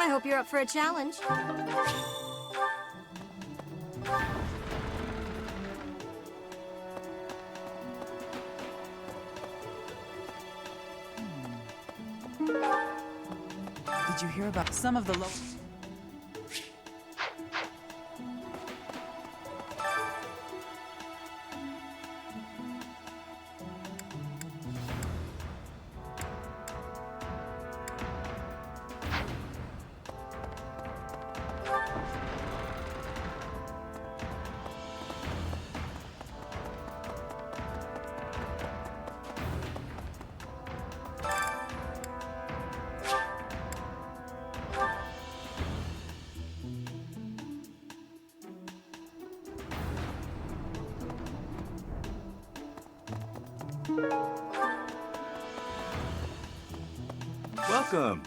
I hope you're up for a challenge. Did you hear about some of the low... Welcome.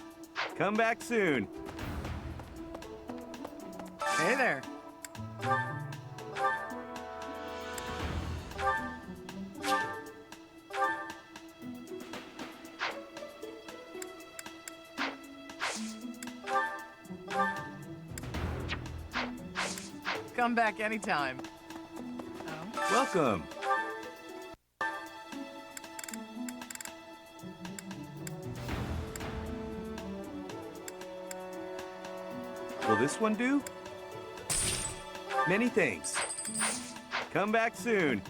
Come back soon. Hey there. Come back anytime. Welcome. Will this one do? Many thanks. Come back soon.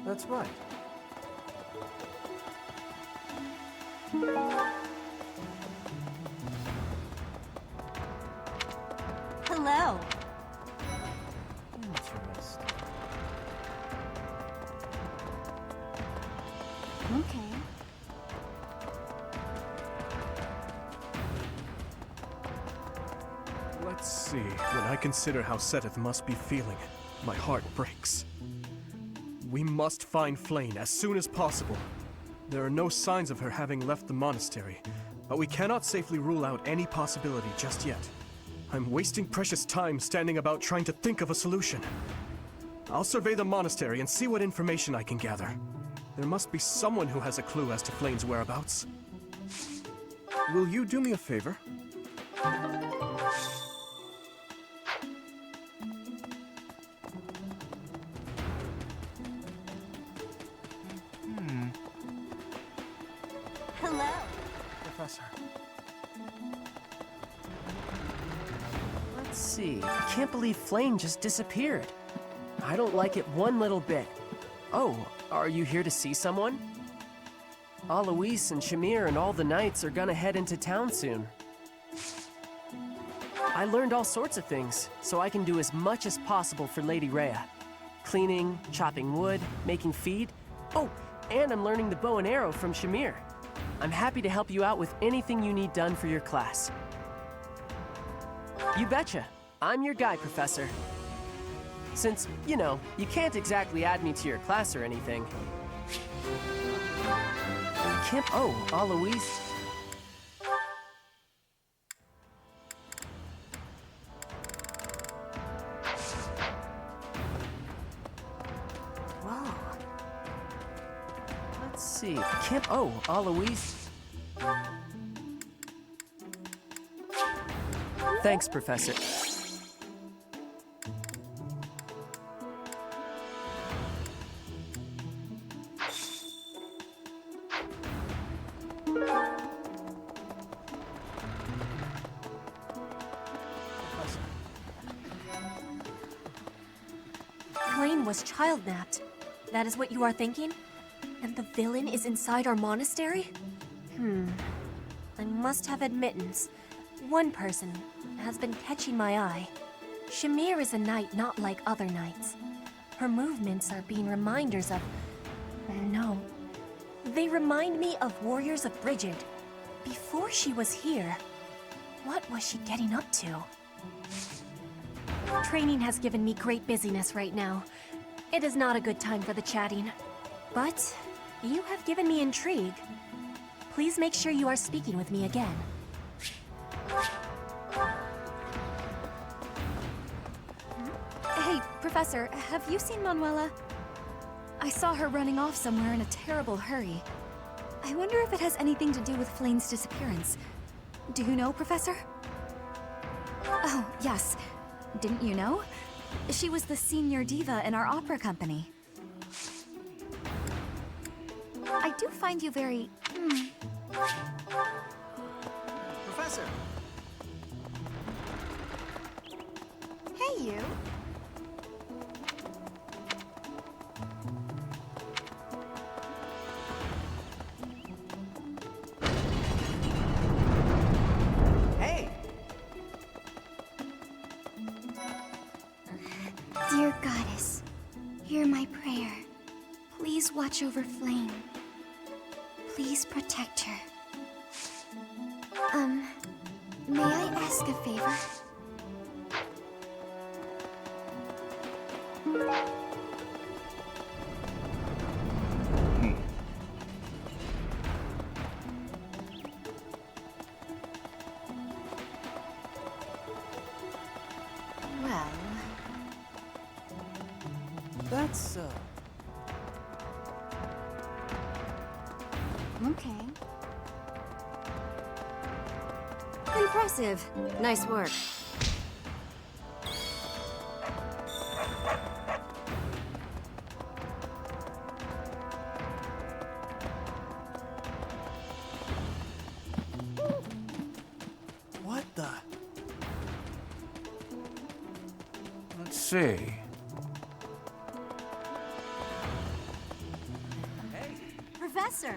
That's right. Hello. Interesting. Okay. Let's see. When I consider how Seteth must be feeling, my heart breaks. We must find Flane as soon as possible. There are no signs of her having left the monastery, but we cannot safely rule out any possibility just yet. I'm wasting precious time standing about trying to think of a solution. I'll survey the monastery and see what information I can gather. There must be someone who has a clue as to Flane's whereabouts. Will you do me a favor? Hello. Professor. Let's see. I can't believe Flame just disappeared. I don't like it one little bit. Oh, are you here to see someone? Alois and Shamir and all the knights are gonna head into town soon. I learned all sorts of things, so I can do as much as possible for Lady Rhea. Cleaning, chopping wood, making feed. Oh, and I'm learning the bow and arrow from Shamir. I'm happy to help you out with anything you need done for your class. You betcha. I'm your guy, Professor. Since, you know, you can't exactly add me to your class or anything. Oh, Alois. Whoa. Let's see. Oh, Alois. Thanks, Professor. Flame was child-napped. That is what you are thinking? And the villain is inside our monastery? I must have admittance. One person has been catching my eye. Shamir is a knight not like other knights. Her movements are being reminders of... No. They remind me of warriors of Brigid. Before she was here, what was she getting up to? Training has given me great busyness right now. It is not a good time for the chatting. But you have given me intrigue. Please make sure you are speaking with me again. Hey, Professor, have you seen Manuela? I saw her running off somewhere in a terrible hurry. I wonder if it has anything to do with Flane's disappearance. Do you know, Professor? Oh, yes. Didn't you know? She was the senior diva in our opera company. I do find you very... Professor! Hey, you. Hey! Dear Goddess, hear my prayer. Please watch over Flame. Please protect her. May I ask a favor? Well... That's, Okay. Impressive. Nice work. what the... Let's see. Professor!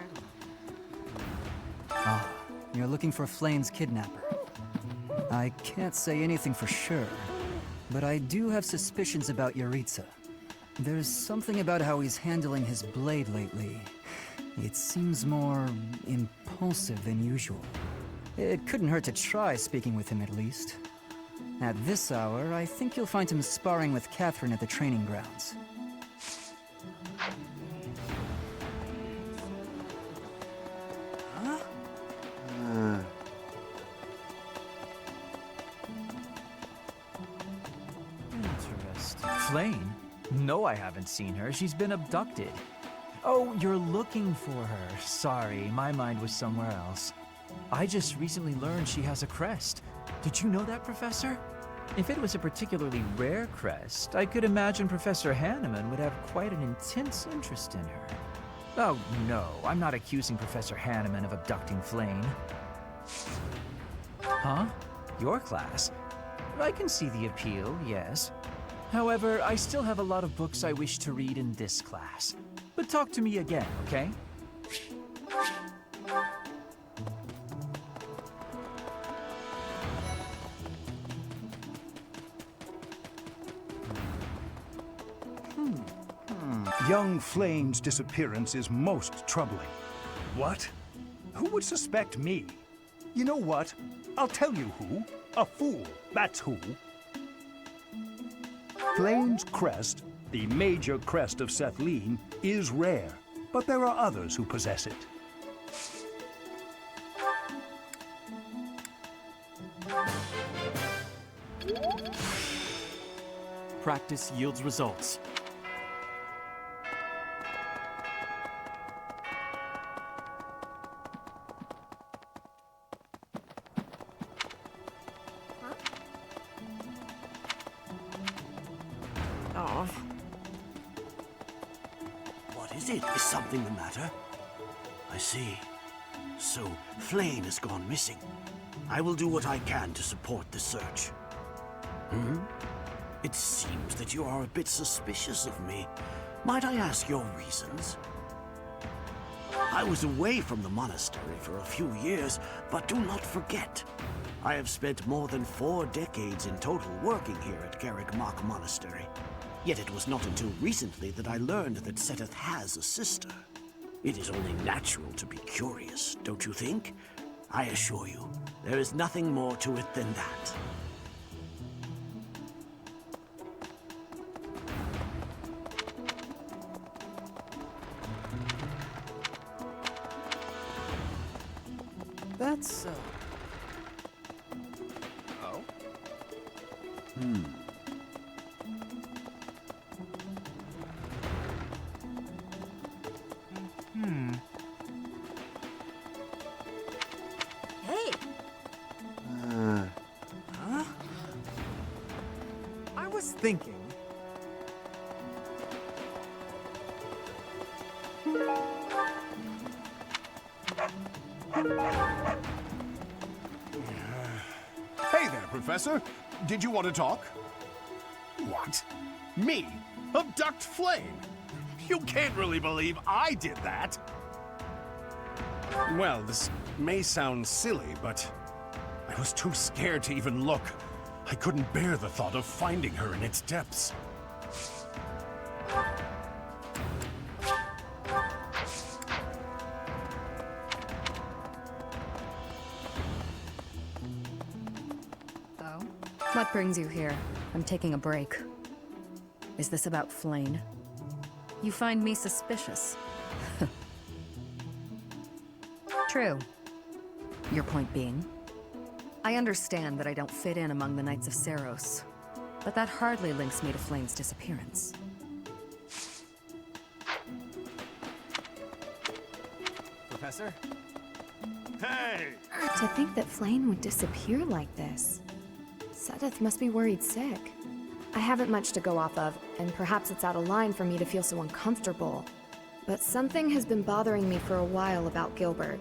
You're looking for Flane's kidnapper. I can't say anything for sure, but I do have suspicions about Yaritza. There's something about how he's handling his blade lately. It seems more impulsive than usual. It couldn't hurt to try speaking with him at least. At this hour, I think you'll find him sparring with Catherine at the training grounds. Interesting. Flame? No, I haven't seen her. She's been abducted. Oh, you're looking for her. Sorry, my mind was somewhere else. I just recently learned she has a crest. Did you know that, Professor? If it was a particularly rare crest, I could imagine Professor Hanneman would have quite an intense interest in her. Oh, no, I'm not accusing Professor Hanneman of abducting Flame. Huh? Your class? I can see the appeal, yes. However, I still have a lot of books I wish to read in this class. But talk to me again, okay? Young Flame's disappearance is most troubling. What? Who would suspect me? You know what? I'll tell you who. A fool, that's who. Flame's crest, the major crest of Sethlene, is rare, but there are others who possess it. Practice yields results. What is it? Is something the matter? I see. So, Flame has gone missing. I will do what I can to support the search. It seems that you are a bit suspicious of me. Might I ask your reasons? I was away from the monastery for a few years, but do not forget, I have spent more than 4 decades in total working here at Garrick Mach Monastery. Yet it was not until recently that I learned that Seteth has a sister. It is only natural to be curious, don't you think? I assure you, there is nothing more to it than that. That's, Oh? thinking. Hey there, Professor. Did you want to talk? What? Me? Abduct Flame? You can't really believe I did that. Well, this may sound silly, but I was too scared to even look. I couldn't bear the thought of finding her in its depths. Oh? What brings you here? I'm taking a break. Is this about Flane? You find me suspicious. True. Your point being? I understand that I don't fit in among the Knights of Seros, but that hardly links me to Flane's disappearance. Professor? Hey! To think that Flane would disappear like this. Sedith must be worried sick. I haven't much to go off of, and perhaps it's out of line for me to feel so uncomfortable. But something has been bothering me for a while about Gilbert.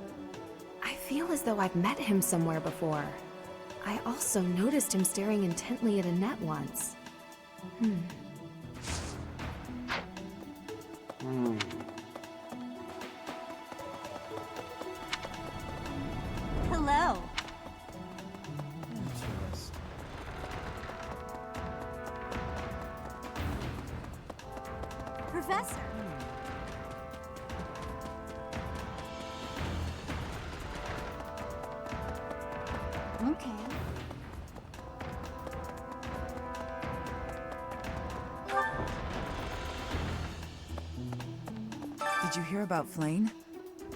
I feel as though I've met him somewhere before. I also noticed him staring intently at Annette once. Hello. Professor. Okay. Did you hear about Flane?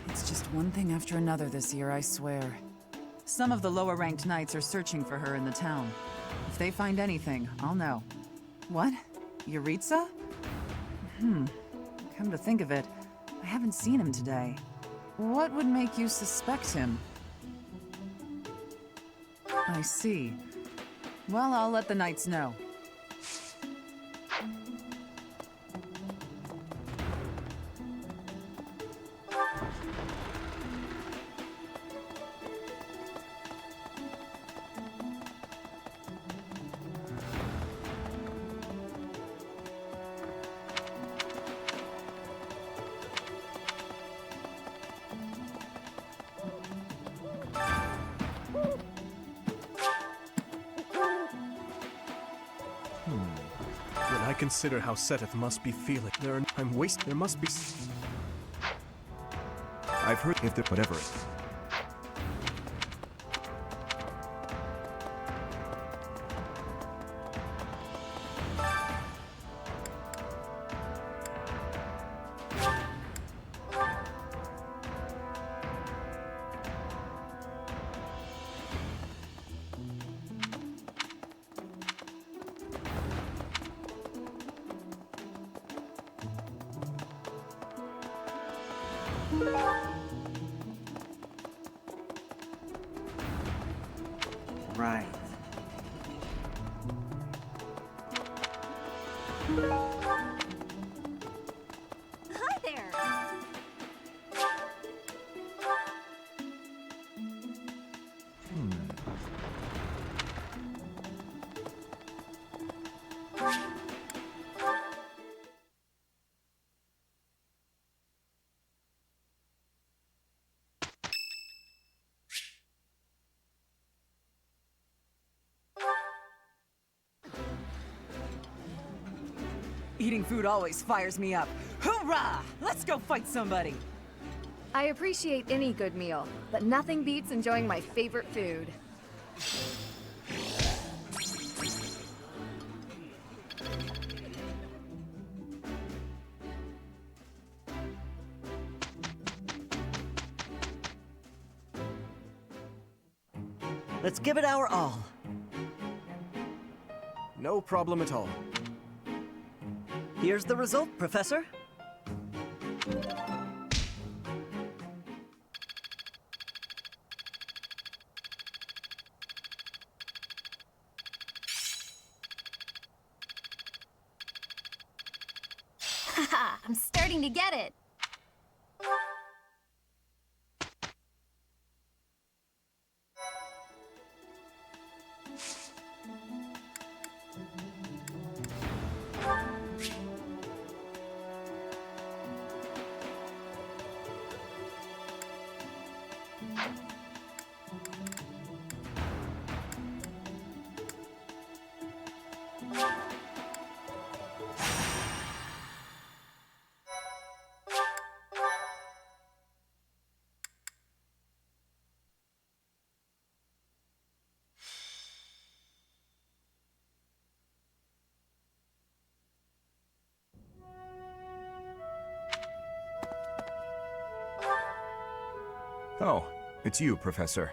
It's just one thing after another this year, I swear. Some of the lower-ranked knights are searching for her in the town. If they find anything, I'll know. What? Yuritsa? Come to think of it, I haven't seen him today. What would make you suspect him? I see. Well, I'll let the knights know. When I consider how Sedith must be feeling, there must be... I've heard if the whatever. Right. Hi there. Eating food always fires me up. Hoorah! Let's go fight somebody! I appreciate any good meal, but nothing beats enjoying my favorite food. Let's give it our all. No problem at all. Here's the result, Professor. Haha, I'm starting to get it. Oh, it's you, Professor.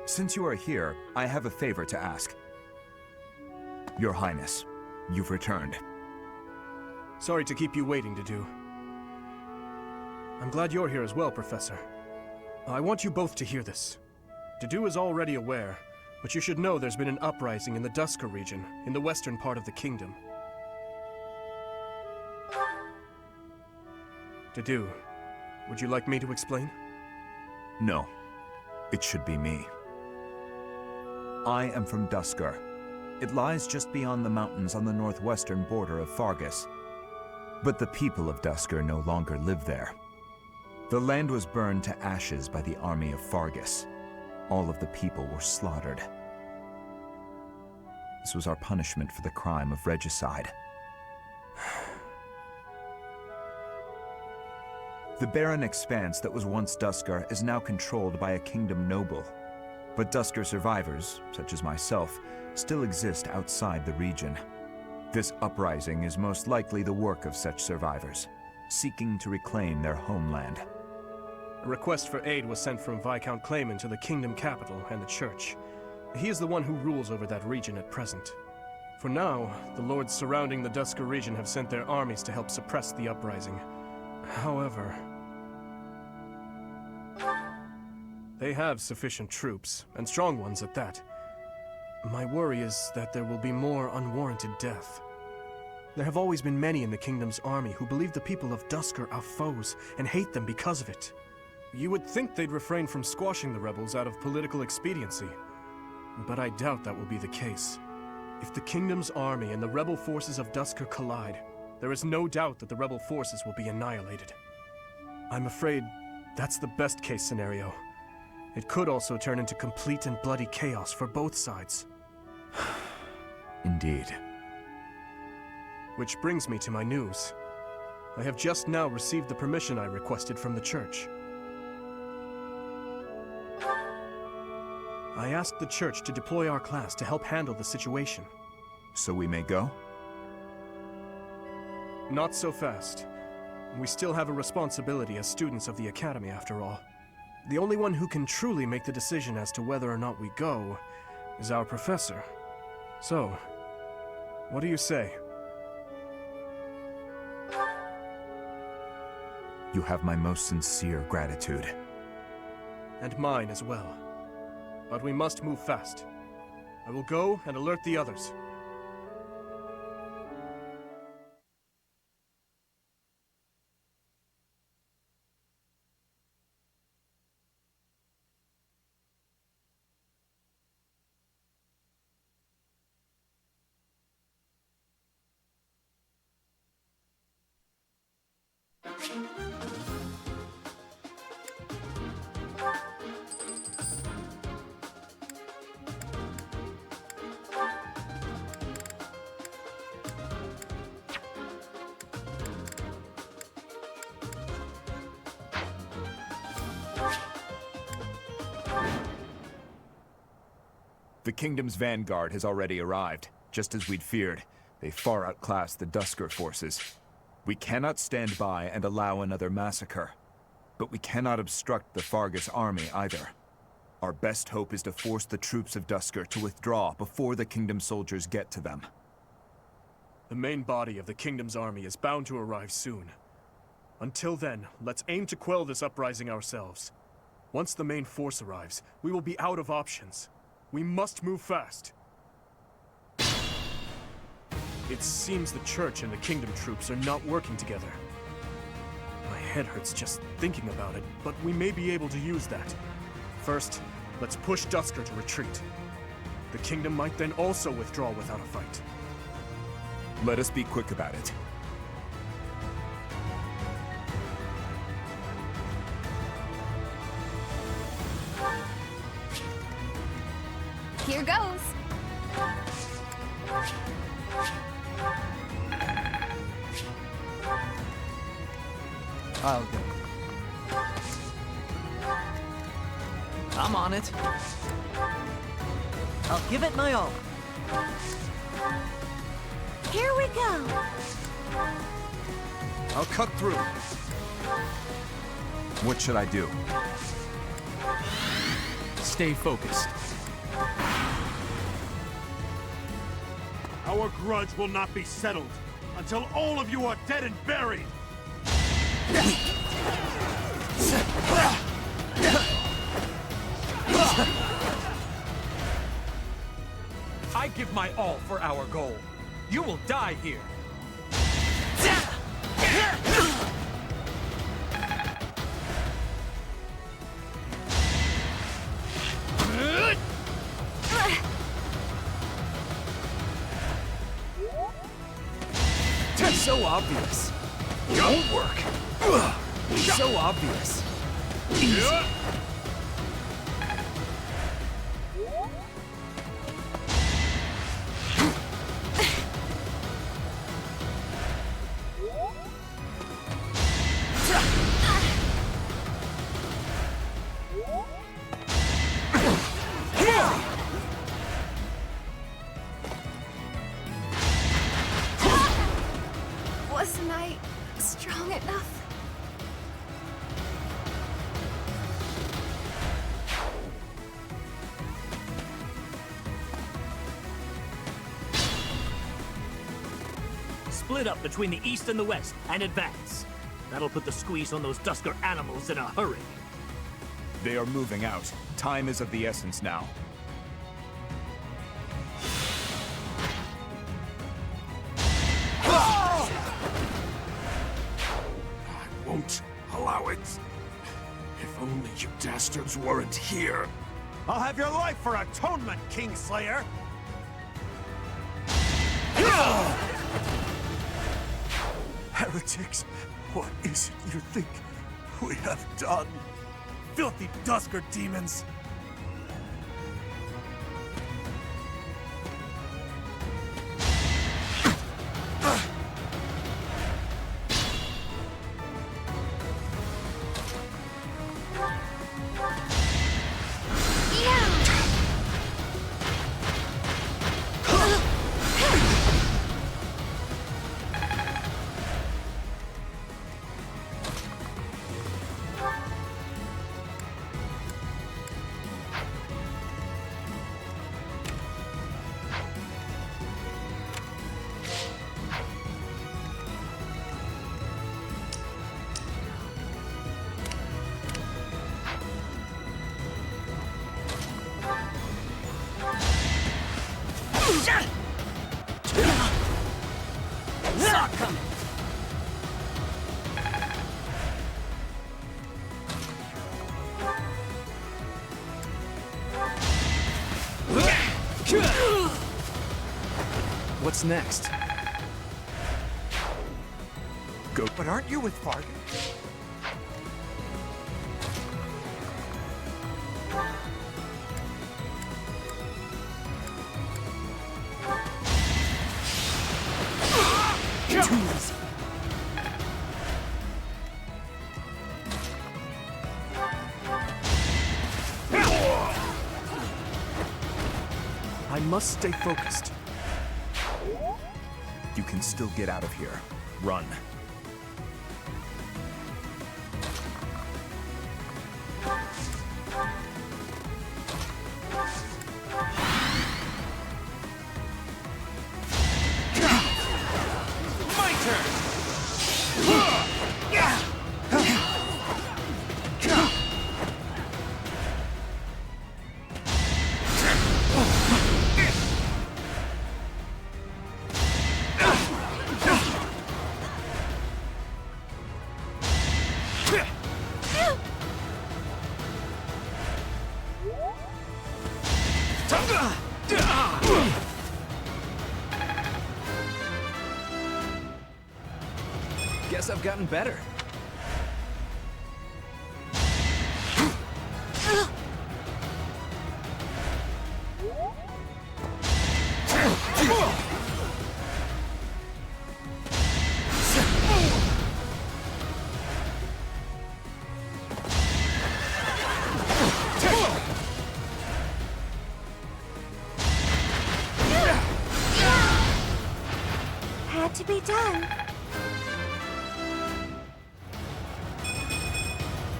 Since you are here, I have a favor to ask. Your Highness, you've returned. Sorry to keep you waiting, Dedu. I'm glad you're here as well, Professor. I want you both to hear this. Dedu is already aware, but you should know there's been an uprising in the Dusker region, in the western part of the kingdom. Dedu, would you like me to explain? No, it should be me. I am from Dusker. It lies just beyond the mountains on the northwestern border of Fargus. But the people of Dusker no longer live there. The land was burned to ashes by the army of Fargus. All of the people were slaughtered. This was our punishment for the crime of regicide. The barren expanse that was once Dusker is now controlled by a kingdom noble. But Dusker survivors, such as myself, still exist outside the region. This uprising is most likely the work of such survivors, seeking to reclaim their homeland. A request for aid was sent from Viscount Clayman to the kingdom capital and the church. He is the one who rules over that region at present. For now, the lords surrounding the Dusker region have sent their armies to help suppress the uprising. However, they have sufficient troops, and strong ones at that. My worry is that there will be more unwarranted death. There have always been many in the kingdom's army who believe the people of Dusker are foes and hate them because of it. You would think they'd refrain from squashing the rebels out of political expediency, but I doubt that will be the case. If the kingdom's army and the rebel forces of Dusker collide, there is no doubt that the rebel forces will be annihilated. I'm afraid that's the best-case scenario. It could also turn into complete and bloody chaos for both sides. Indeed. Which brings me to my news. I have just now received the permission I requested from the church. I asked the church to deploy our class to help handle the situation. So we may go? Not so fast. We still have a responsibility as students of the Academy, after all. The only one who can truly make the decision as to whether or not we go is our professor. So, what do you say? You have my most sincere gratitude. And mine as well. But we must move fast. I will go and alert the others. The kingdom's vanguard has already arrived. Just as we'd feared, they far outclassed the Dusker forces. We cannot stand by and allow another massacre. But we cannot obstruct the Fargus army either. Our best hope is to force the troops of Dusker to withdraw before the kingdom soldiers get to them. The main body of the kingdom's army is bound to arrive soon. Until then, let's aim to quell this uprising ourselves. Once the main force arrives, we will be out of options. We must move fast. It seems the church and the kingdom troops are not working together. My head hurts just thinking about it, but we may be able to use that. First, let's push Dusker to retreat. The kingdom might then also withdraw without a fight. Let us be quick about it. Here goes. I'll go. I'm on it. I'll give it my all. Here we go. I'll cut through. What should I do? Stay focused. Our grudge will not be settled until all of you are dead and buried. I give my all for our goal. You will die here. So obvious. Won't work. So obvious. Easy. Wasn't I strong enough? Split up between the east and the west, and advance. That'll put the squeeze on those Dusker animals in a hurry. They are moving out. Time is of the essence now. I won't allow it. If only you dastards weren't here. I'll have your life for atonement, Kingslayer! Heretics, what is it you think we have done? Filthy Dusker demons! What's next? Go. But aren't you with Fargan? Too easy. I must stay focused. You can still get out of here. Run. My turn! Guess I've gotten better. Had to be done.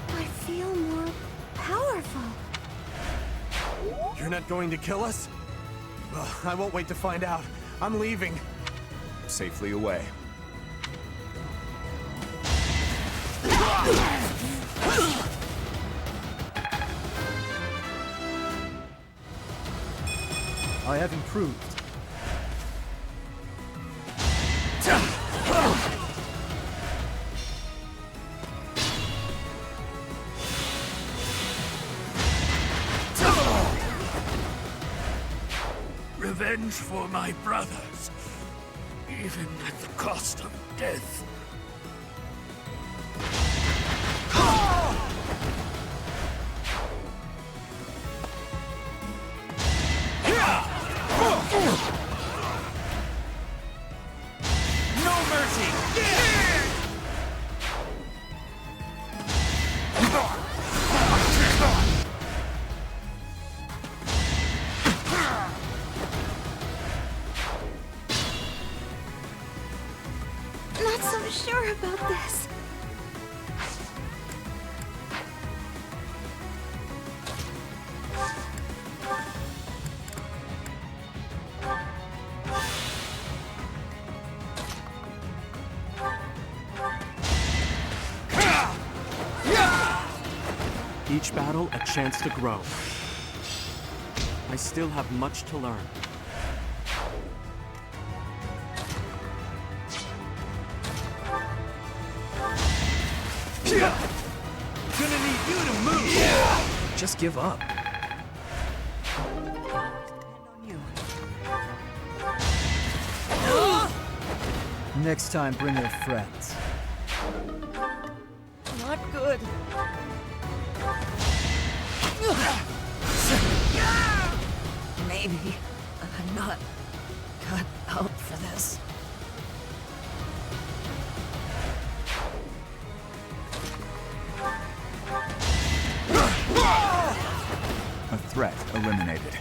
I feel more powerful. You're not going to kill us? Ugh, I won't wait to find out. I'm leaving. Safely away. I have improved. Revenge for my brothers, even at the cost of death. No mercy! Not so sure about this. Each battle a chance to grow. I still have much to learn. Gonna need you to move! Just give up. Next time, bring your friends. Not good. Maybe I'm not cut out for this. A threat eliminated.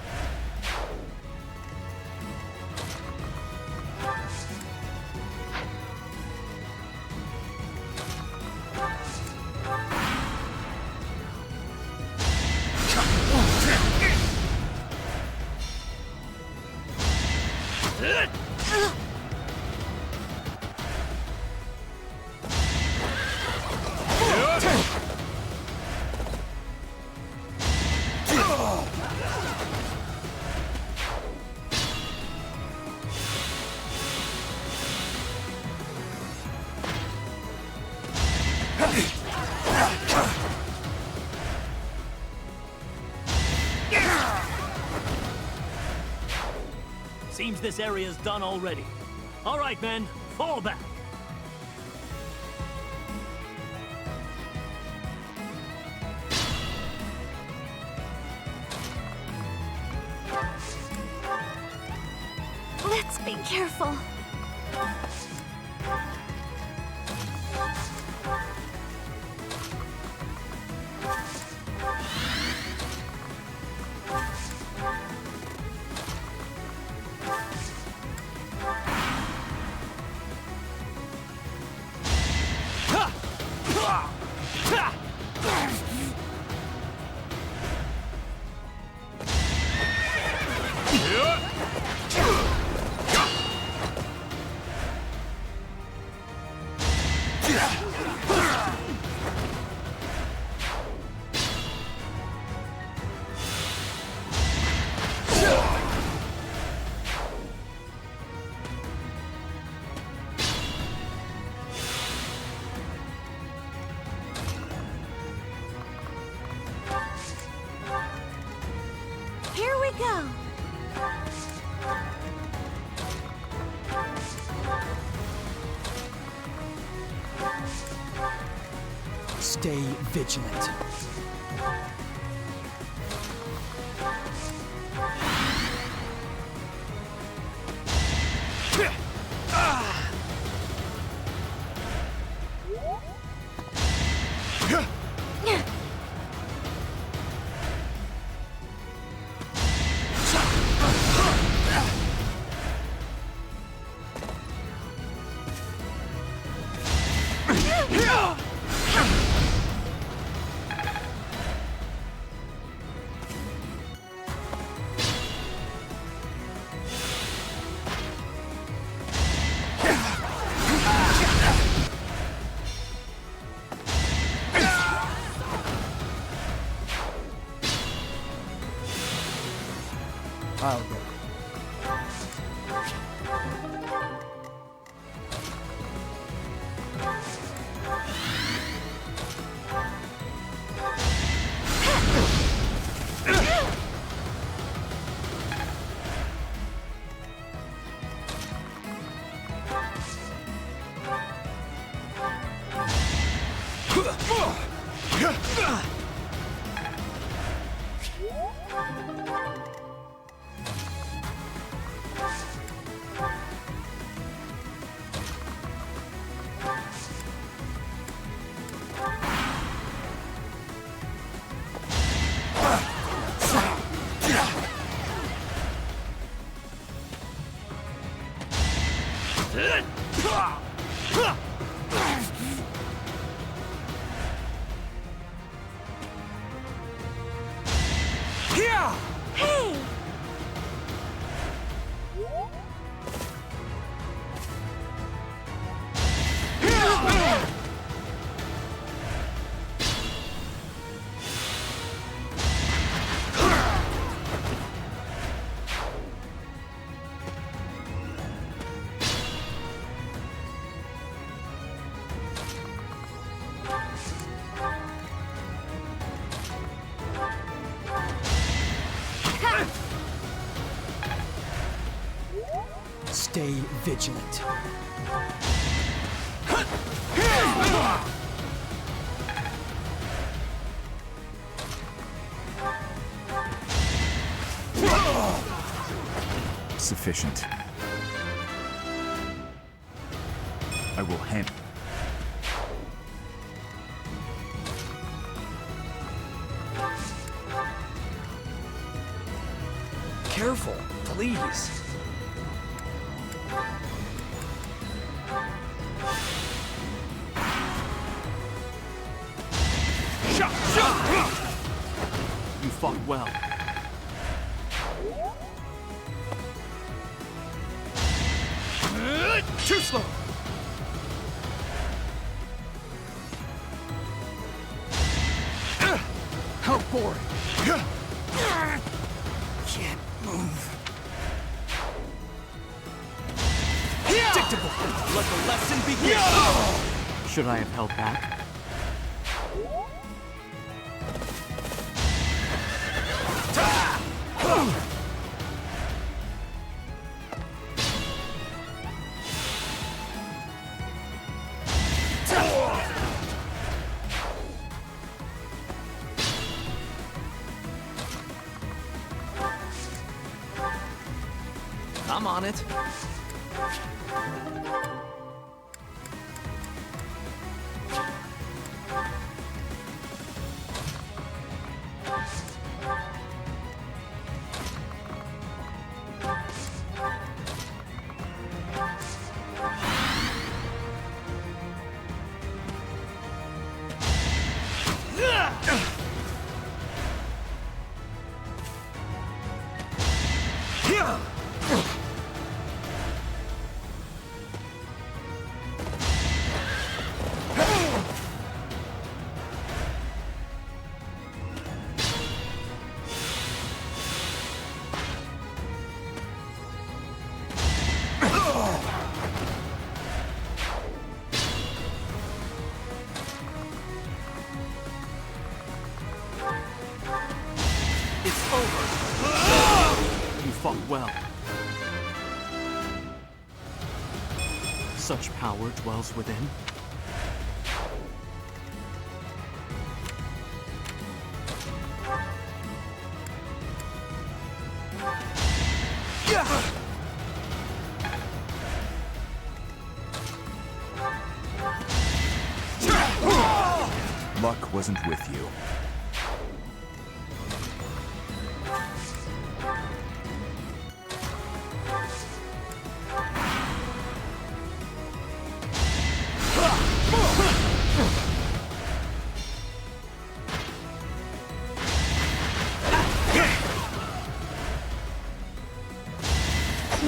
Seems this area's done already. All right, men, fall back. Let's be careful. we go! Stay vigilant. I'll go. Hey! Stay vigilant. Sufficient. I will hand. Careful, please. You fought well. Too slow! How boring. Can't move. Predictable. Let the lesson begin! Should I have held back? I'm on it. It's over. fought well. Such power dwells within. Luck wasn't with you.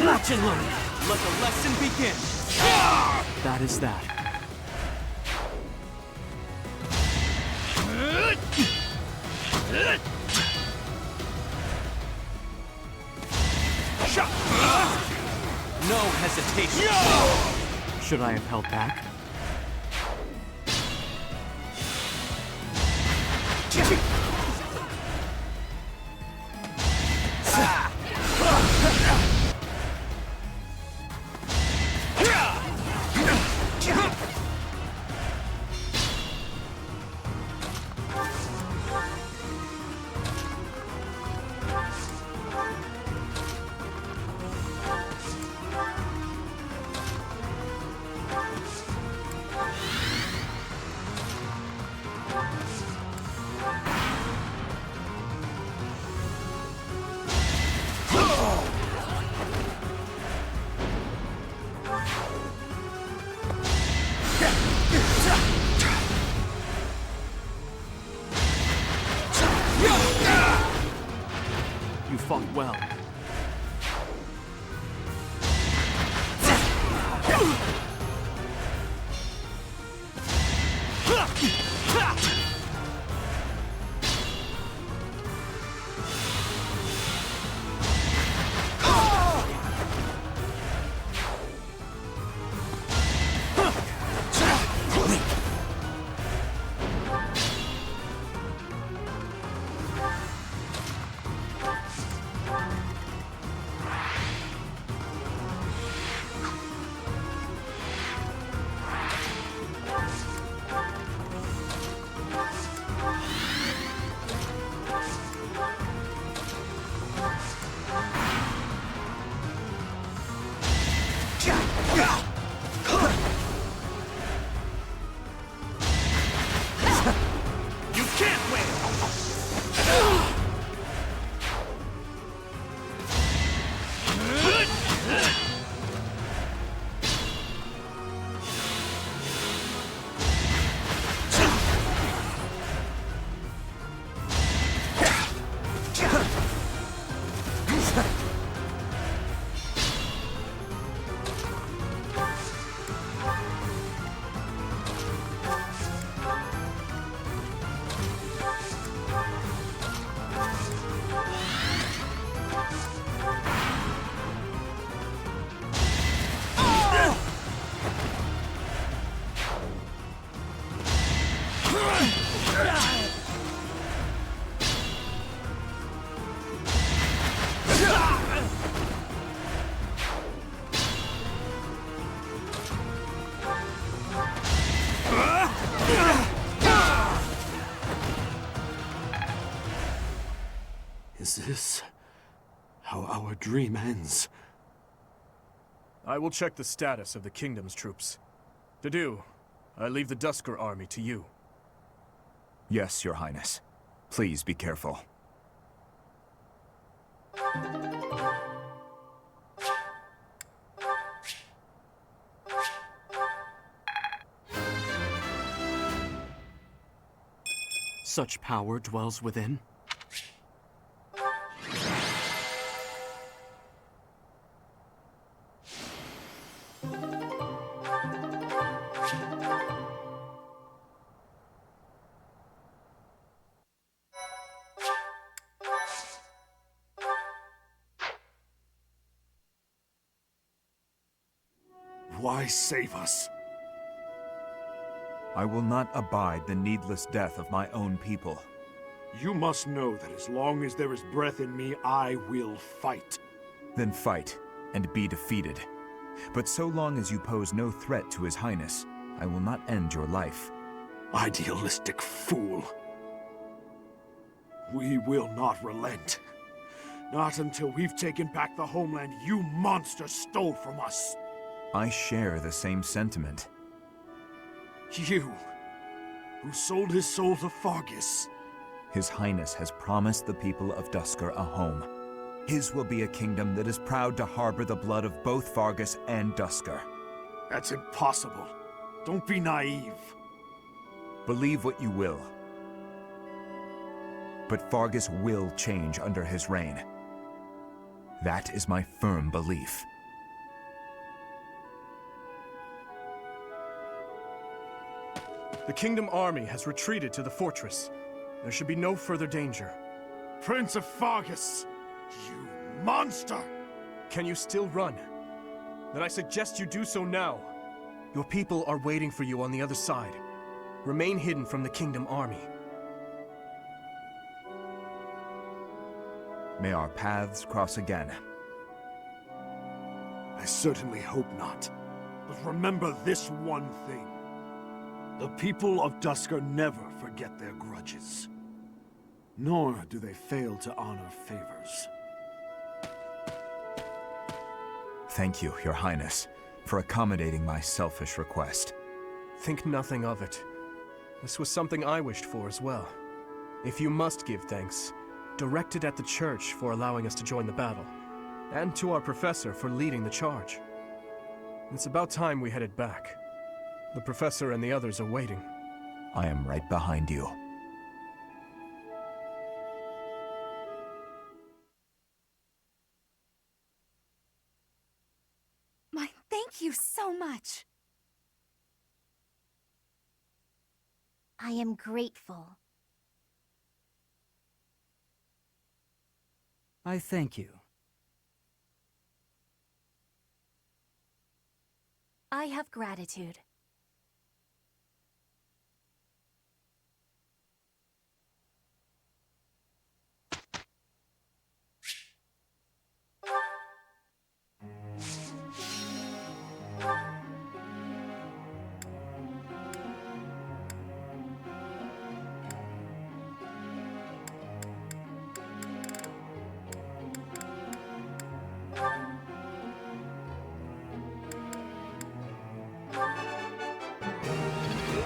Watch and learn. Let the lesson begin. That is that. No hesitation. Should I have held back? You fought well. You can't win! Is this how our dream ends? I will check the status of the Kingdom's troops. To do, I leave the Dusker army to you. Yes, Your Highness. Please be careful. Such power dwells within. Why save us? I will not abide the needless death of my own people. You must know that as long as there is breath in me, I will fight. Then fight, and be defeated. But so long as you pose no threat to His Highness, I will not end your life. Idealistic fool. We will not relent. Not until we've taken back the homeland you monsters stole from us. I share the same sentiment. You, who sold his soul to Fargus. His Highness has promised the people of Duscur a home. His will be a kingdom that is proud to harbor the blood of both Fargus and Duscur. That's impossible. Don't be naive. Believe what you will. But Fargus will change under his reign. That is my firm belief. The Kingdom army has retreated to the fortress. There should be no further danger. Prince of Fargus! You monster! Can you still run? Then I suggest you do so now. Your people are waiting for you on the other side. Remain hidden from the Kingdom army. May our paths cross again. I certainly hope not. But remember this one thing. The people of Duscur never forget their grudges. Nor do they fail to honor favors. Thank you, Your Highness, for accommodating my selfish request. Think nothing of it. This was something I wished for as well. If you must give thanks, direct it at the church for allowing us to join the battle, and to our professor for leading the charge. It's about time we headed back. The professor and the others are waiting. I am right behind you. Thank you so much. I am grateful. I thank you. I have gratitude.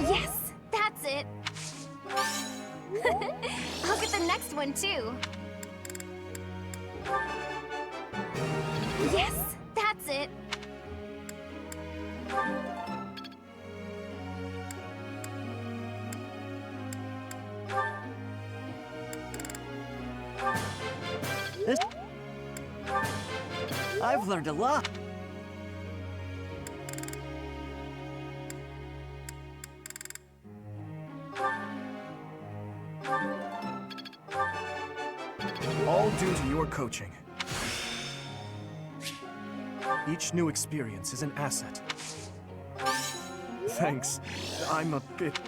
Yes, that's it. I'll get the next one too. Yes, that's it. I've learned a lot. All due to your coaching. Each new experience is an asset. Thanks. I'm a bit...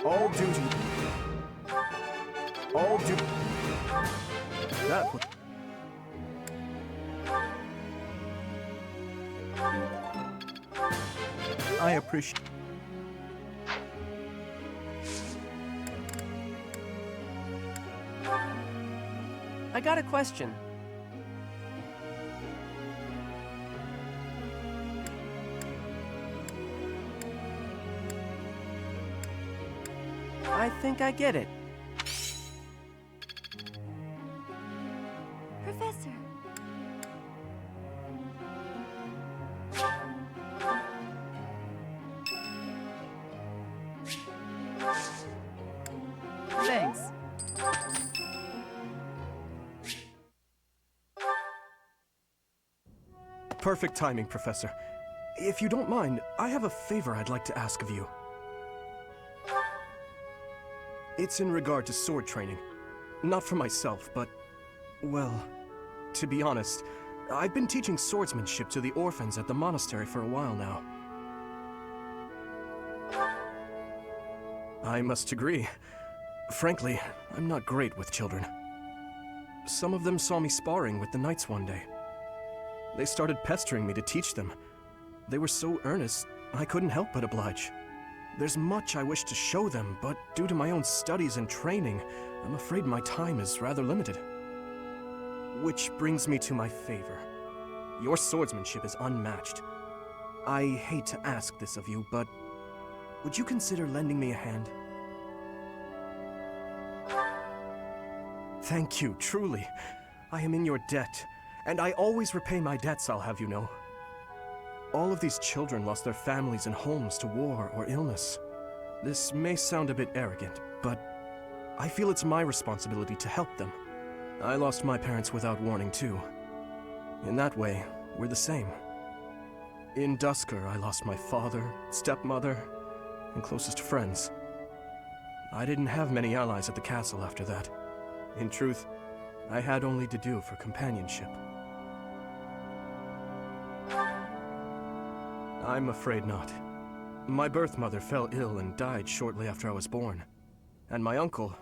All due to... All due... That was... I appreciate... I got a question. I think I get it. Professor. Thanks. Perfect timing, Professor. If you don't mind, I have a favor I'd like to ask of you. It's in regard to sword training. Not for myself, but... well... to be honest, I've been teaching swordsmanship to the orphans at the monastery for a while now. I must agree. Frankly, I'm not great with children. Some of them saw me sparring with the knights one day. They started pestering me to teach them. They were so earnest, I couldn't help but oblige. There's much I wish to show them, but due to my own studies and training, I'm afraid my time is rather limited. Which brings me to my favor. Your swordsmanship is unmatched. I hate to ask this of you, but would you consider lending me a hand? Thank you, truly. I am in your debt, and I always repay my debts, I'll have you know. All of these children lost their families and homes to war or illness. This may sound a bit arrogant, but I feel it's my responsibility to help them. I lost my parents without warning, too. In that way, we're the same. In Dusker, I lost my father, stepmother, and closest friends. I didn't have many allies at the castle after that. In truth, I had only to do for companionship. I'm afraid not. My birth mother fell ill and died shortly after I was born. And my uncle,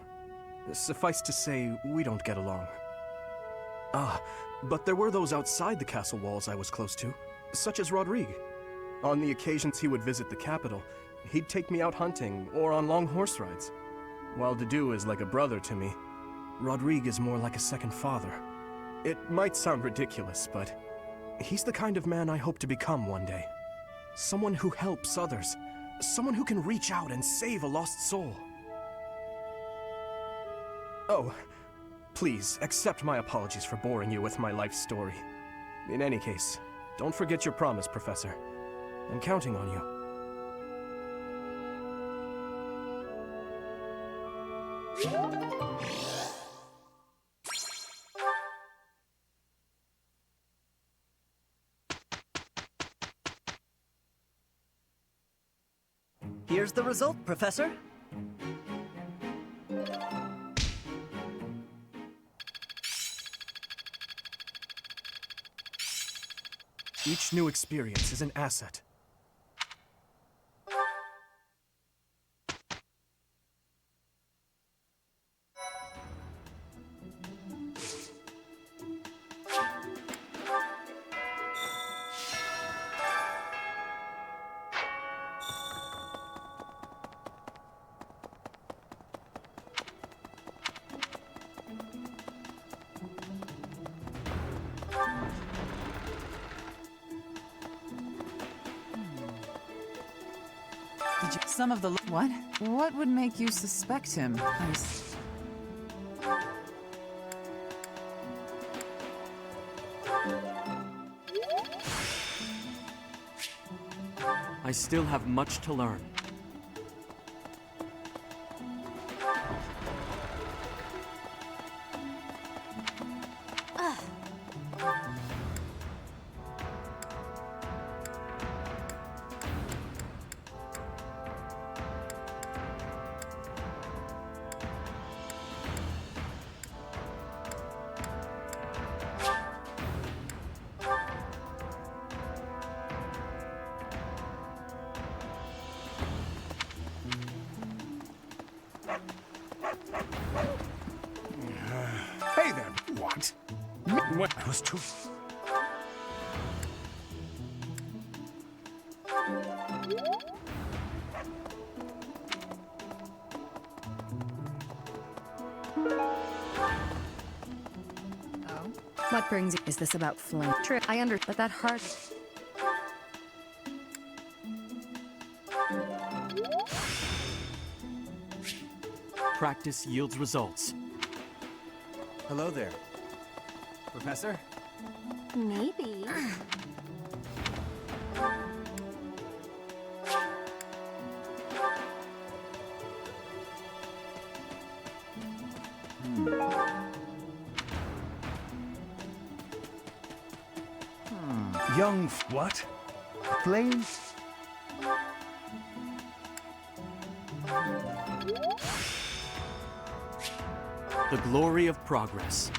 suffice to say, we don't get along. Ah, but there were those outside the castle walls I was close to, such as Rodrigue. On the occasions he would visit the capital, he'd take me out hunting or on long horse rides. While Dedu is like a brother to me, Rodrigue is more like a second father. It might sound ridiculous, but he's the kind of man I hope to become one day. Someone who helps others. Someone who can reach out and save a lost soul. Oh, please, accept my apologies for boring you with my life story. In any case, don't forget your promise, Professor. I'm counting on you. Here's the result, Professor. Each new experience is an asset. Some of the... What? What would make you suspect him? I still have much to learn. Hey there. What? What? I was too... What brings you? Is this about Flame? True, I but that hard. Practice yields results. Hello there. Professor? Maybe. Young what? Flame? The glory of progress.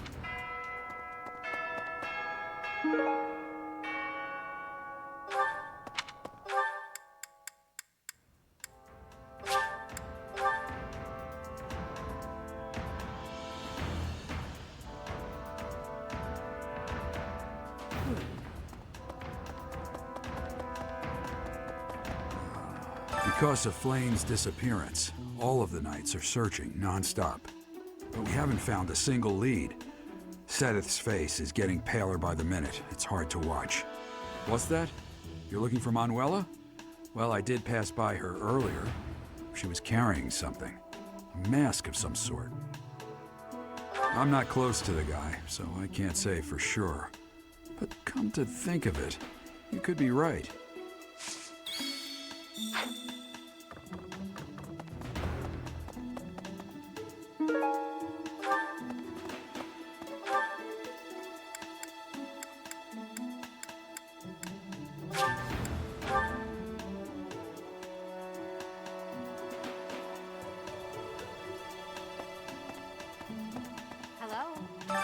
Because of Flame's disappearance, all of the Knights are searching non-stop. But we haven't found a single lead. Sedith's face is getting paler by the minute. It's hard to watch. What's that? You're looking for Manuela? Well, I did pass by her earlier. She was carrying something. A mask of some sort. I'm not close to the guy, so I can't say for sure. But come to think of it, you could be right.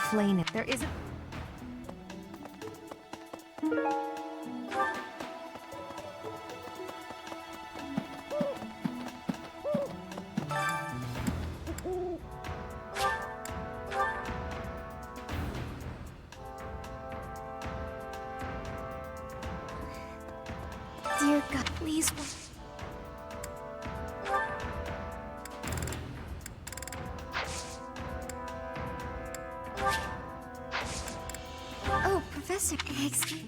Flayn, there isn't... Dear God, please. Oh, Professor, excuse.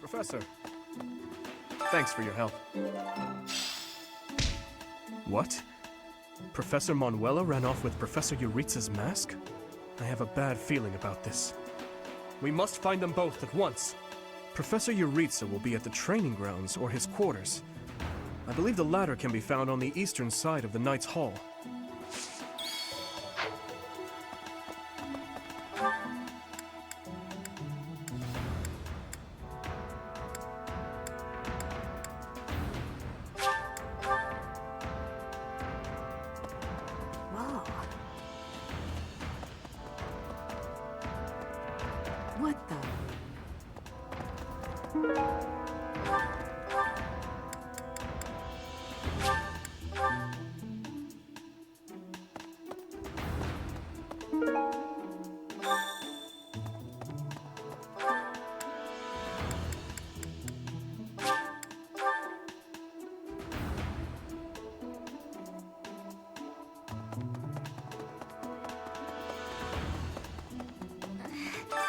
Professor, thanks for your help. What? Professor Manuela ran off with Professor Euritsa's mask? I have a bad feeling about this. We must find them both at once. Professor Euritsa will be at the training grounds or his quarters. I believe the latter can be found on the eastern side of the Knight's Hall. Whoa. What the...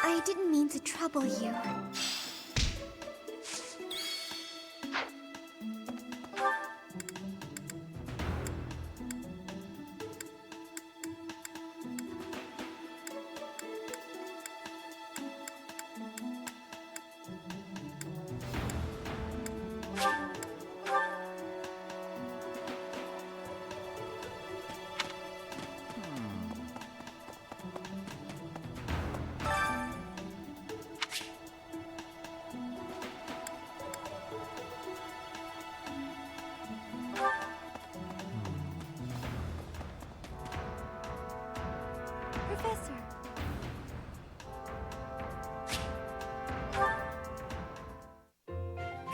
I didn't mean to trouble you. Professor.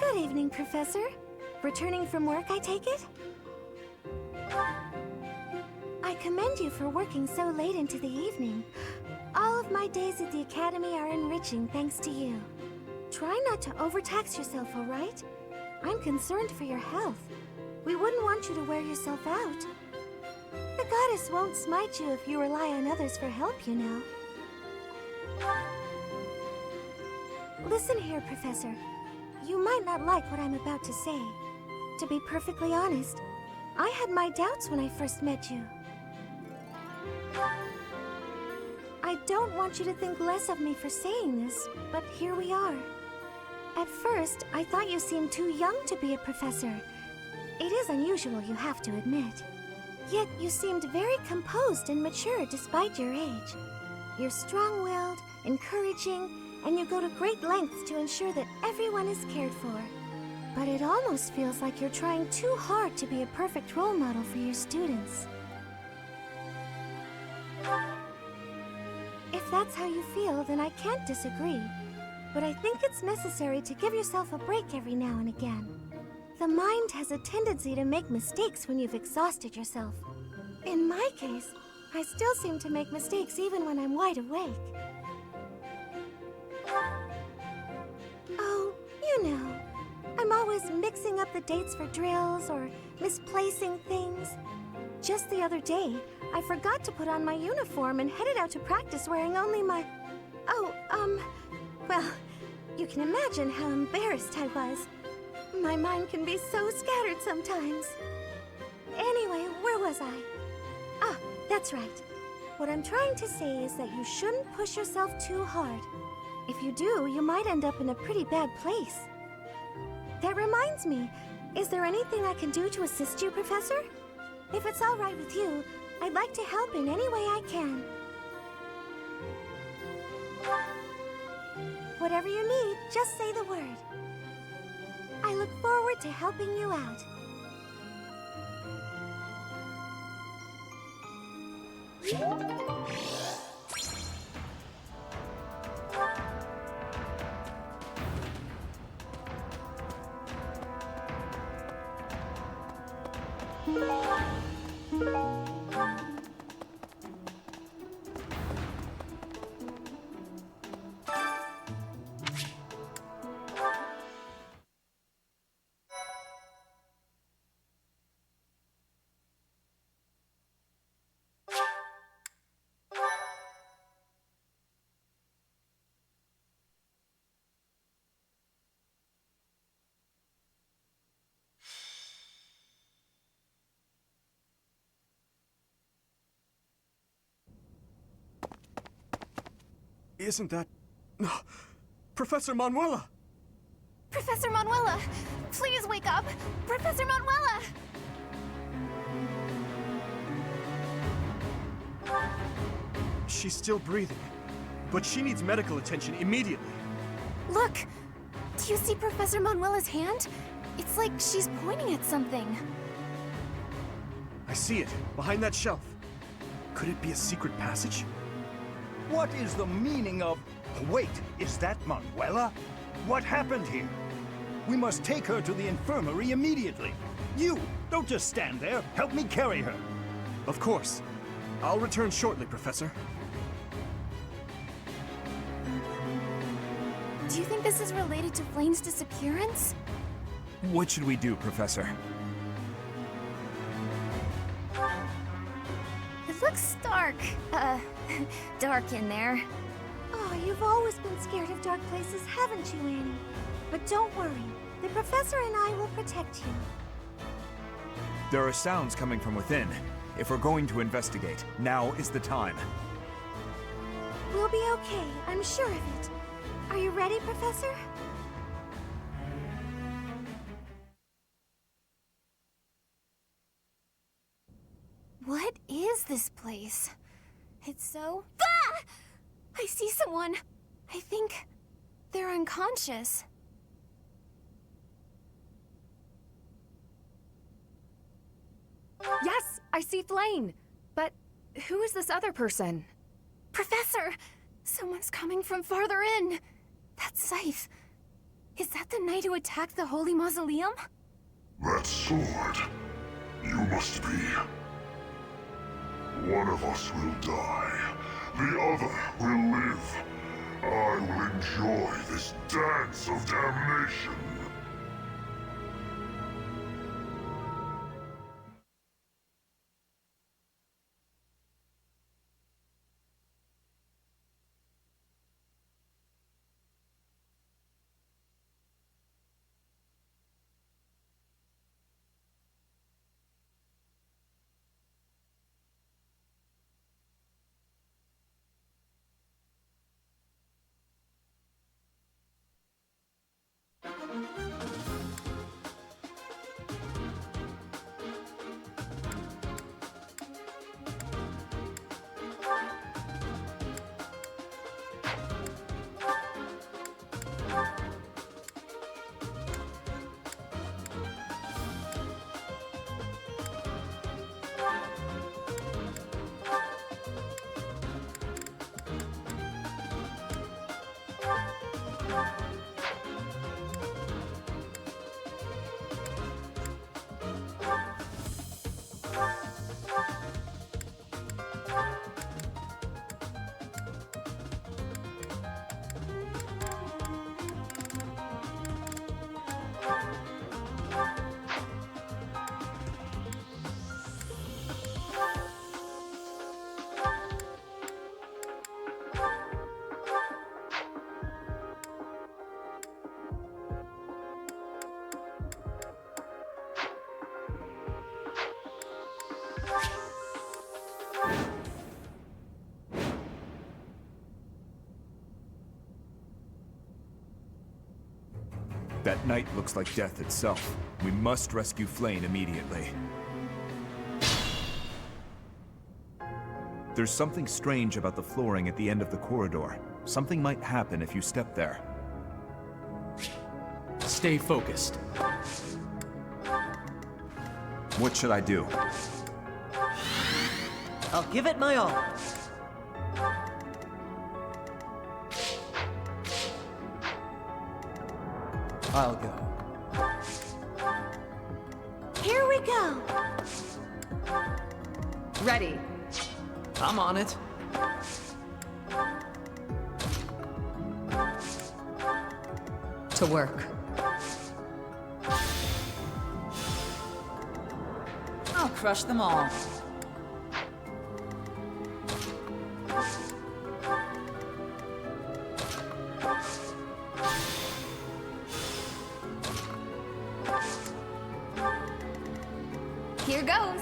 Good evening, Professor. Returning from work, I take it? I commend you for working so late into the evening. All of my days at the Academy are enriching thanks to you. Try not to overtax yourself, all right? I'm concerned for your health. We wouldn't want you to wear yourself out. The goddess won't smite you if you rely on others for help, you know. Listen here, Professor. You might not like what I'm about to say. To be perfectly honest, I had my doubts when I first met you. I don't want you to think less of me for saying this, but here we are. At first, I thought you seemed too young to be a professor. It is unusual, you have to admit. Yet you seemed very composed and mature despite your age. You're strong-willed, encouraging, and you go to great lengths to ensure that everyone is cared for. But it almost feels like you're trying too hard to be a perfect role model for your students. If that's how you feel, then I can't disagree. But I think it's necessary to give yourself a break every now and again. The mind has a tendency to make mistakes when you've exhausted yourself. In my case, I still seem to make mistakes even when I'm wide awake. Oh, you know, I'm always mixing up the dates for drills or misplacing things. Just the other day, I forgot to put on my uniform and headed out to practice wearing only my... well, you can imagine how embarrassed I was. My mind can be so scattered sometimes. Anyway, where was I? Ah, that's right. What I'm trying to say is that you shouldn't push yourself too hard. If you do, you might end up in a pretty bad place. That reminds me, is there anything I can do to assist you, Professor? If it's all right with you, I'd like to help in any way I can. Whatever you need, just say the word. I look forward to helping you out. Isn't that... Professor Manuela! Professor Manuela! Please wake up! Professor Manuela! She's still breathing, but she needs medical attention immediately. Look! Do you see Professor Manuela's hand? It's like she's pointing at something. I see it, behind that shelf. Could it be a secret passage? What is the meaning of... Wait, is that Manuela? What happened here? We must take her to the infirmary immediately. You, don't just stand there. Help me carry her. Of course. I'll return shortly, Professor. Do you think this is related to Flane's disappearance? What should we do, Professor? It looks dark. Dark in there. Oh, you've always been scared of dark places, haven't you, Annie? But don't worry. The Professor and I will protect you. There are sounds coming from within. If we're going to investigate, now is the time. We'll be okay, I'm sure of it. Are you ready, Professor? What is this place? It's so... Ah! I see someone. I think they're unconscious. Yes, I see Flane. But who is this other person? Professor! Someone's coming from farther in. That's Scythe. Is that the knight who attacked the Holy Mausoleum? That sword. You must be. One of us will die. The other will live. I will enjoy this dance of damnation. That night looks like death itself. We must rescue Flane immediately. There's something strange about the flooring at the end of the corridor. Something might happen if you step there. Stay focused. What should I do? I'll give it my all. I'll go. Here we go. Ready. I'm on it. To work. I'll crush them all. Here goes.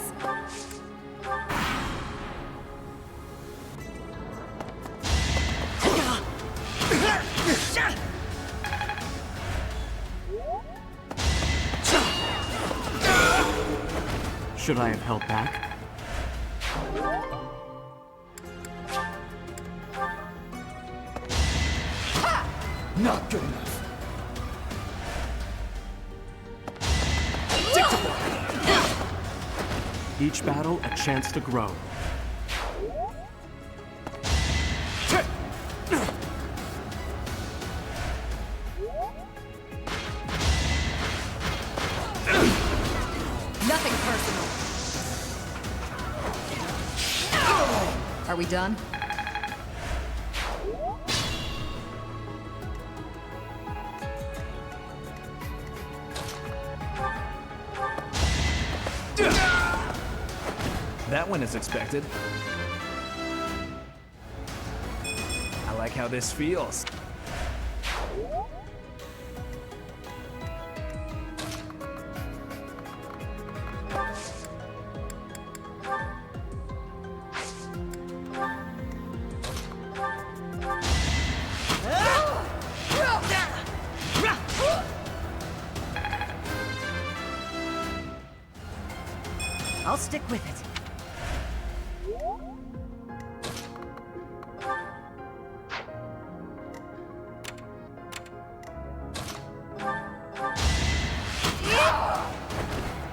Should I have held back? Not good enough. Each battle a chance to grow. Nothing personal. Are we done? That went as expected. I like how this feels. I'll stick with it.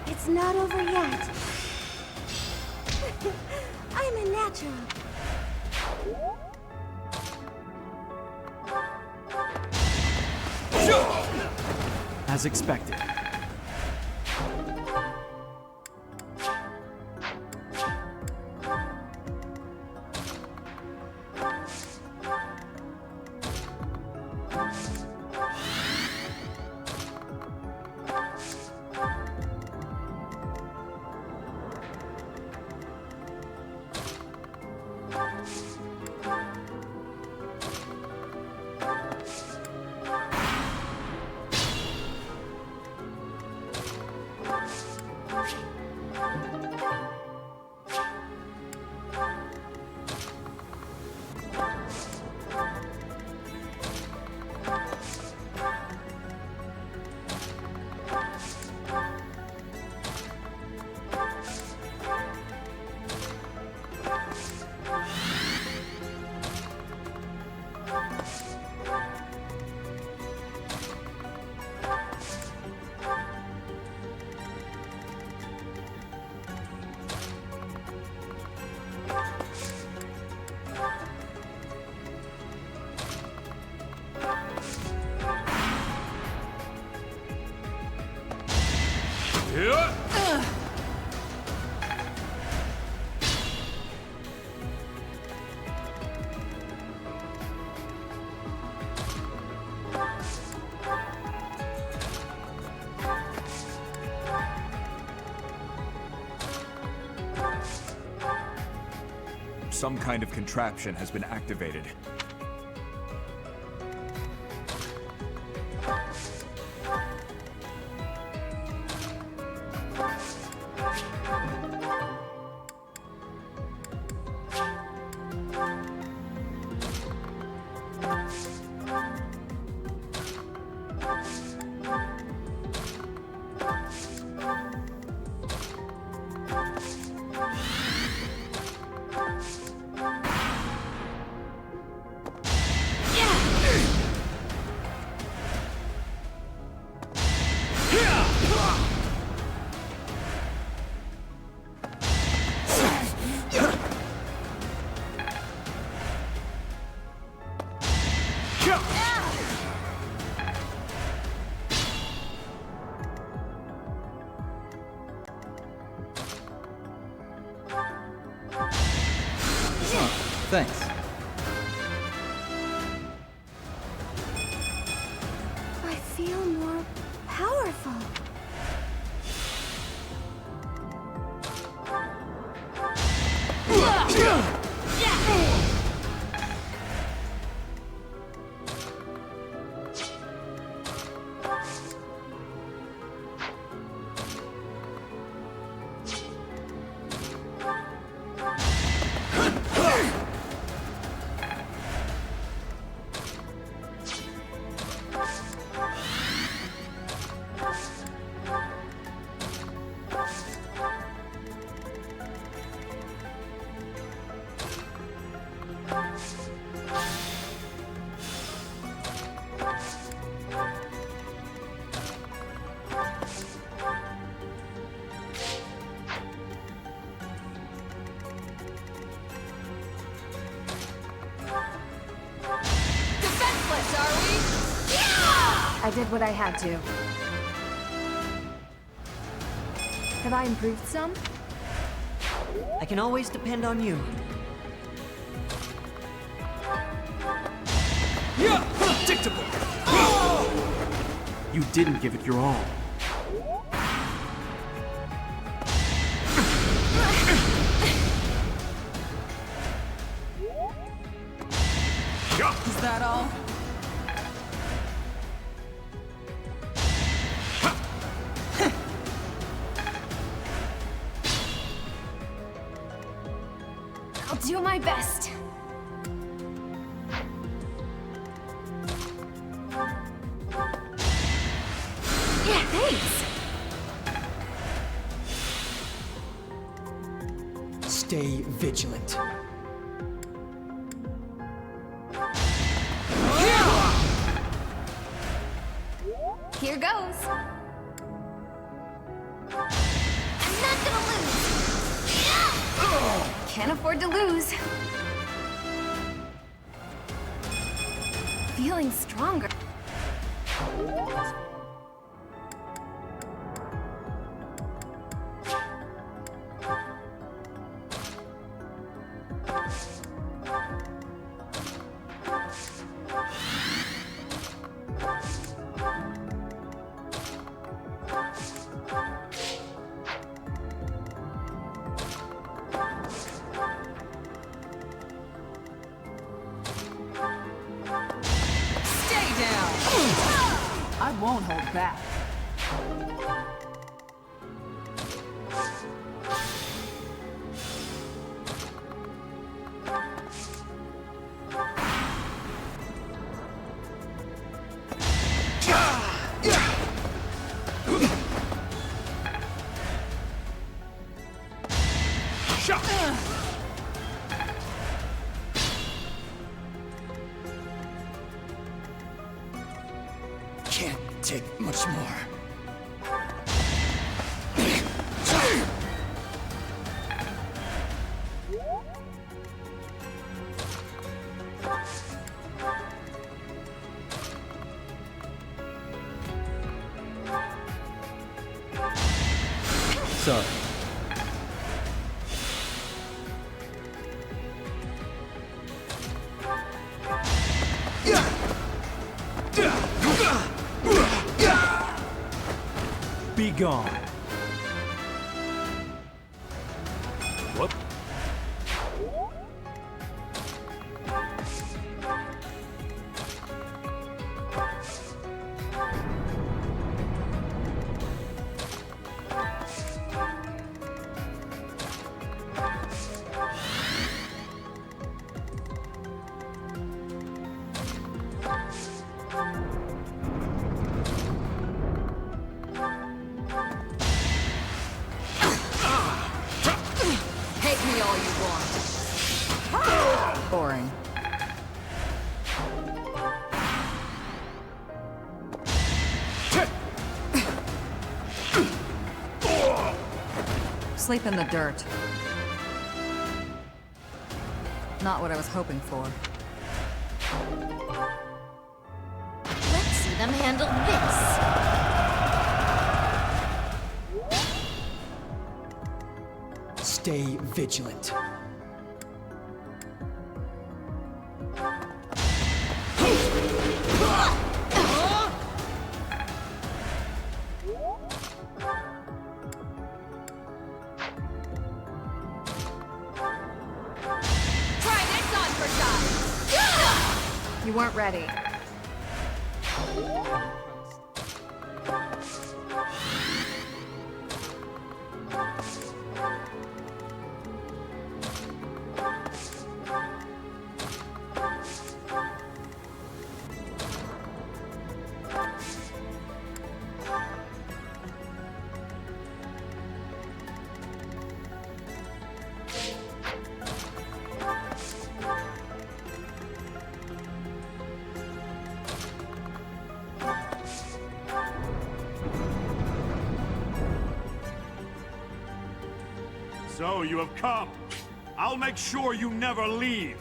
It's not over yet. I'm a natural. As expected. some kind of contraption has been activated. Thanks. I feel more powerful. Defenseless, are we? Yeah! I did what I had to. Have I improved some? I can always depend on you. Yeah! Predictable! You didn't give it your all. Is that all? I'll do my best. Yeah, thanks. Stay vigilant. Here goes. I'm not gonna lose. Can't afford to lose. Feeling stronger. I won't hold back. Can't take much more. Sorry. Be gone. What? Sleep in the dirt. Not what I was hoping for. Let's see them handle this. Stay vigilant. Try this on for size! You weren't ready. So you have come. I'll make sure you never leave.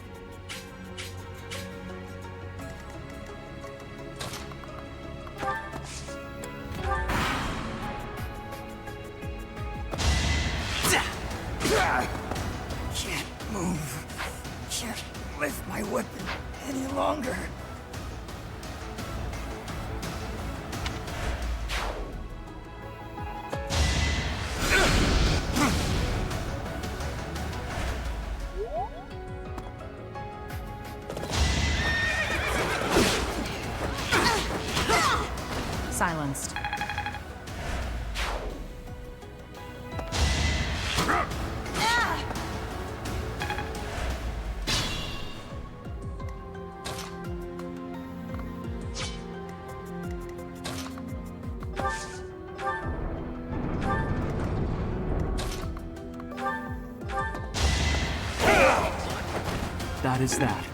Can't move. Can't lift my weapon any longer. Silenced. That is that.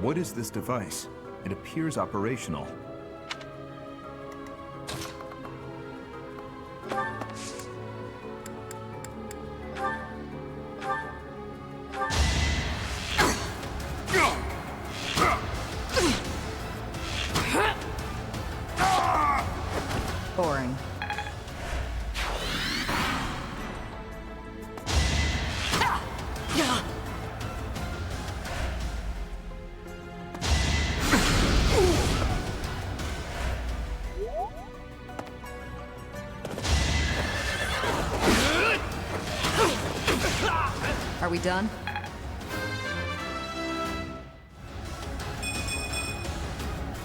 What is this device? It appears operational. Boring. Are we done?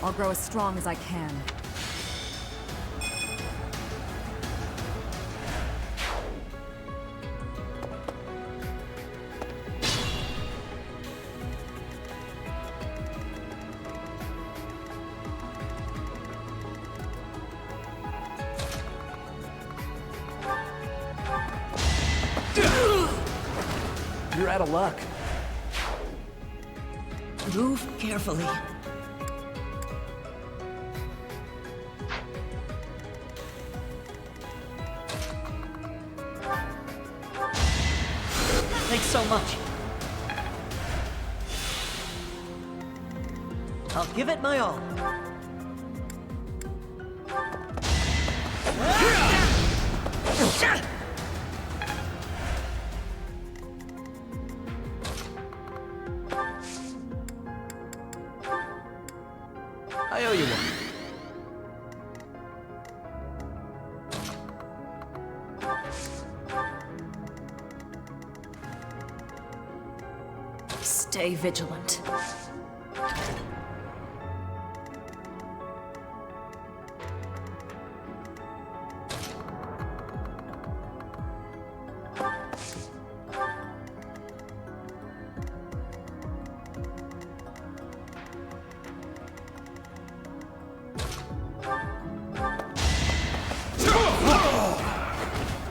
I'll grow as strong as I can. You're out of luck. Move carefully. Thanks so much. I'll give it my all. I owe you one. Stay vigilant.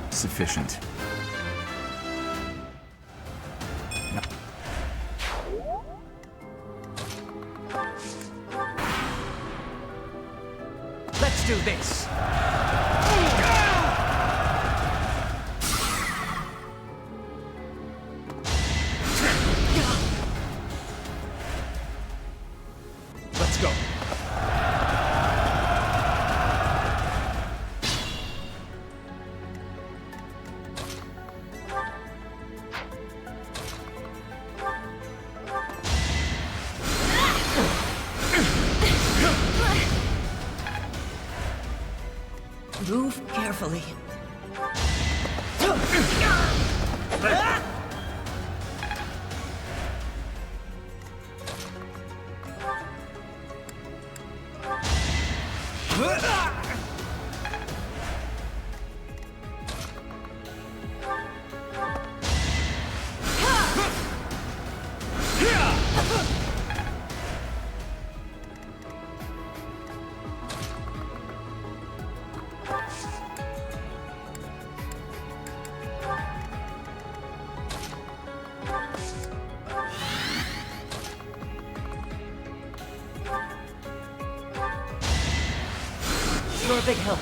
Sufficient. Let's do this! Let's go. Move carefully. You're a big help.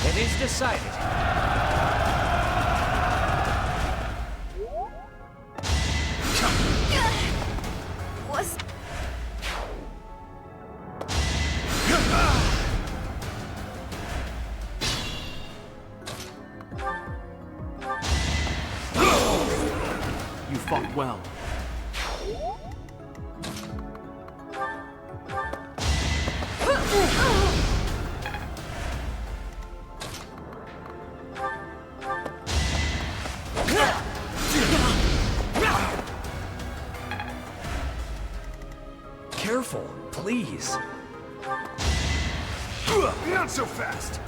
It is decided. Was... You fought well. Careful, please. Not so fast!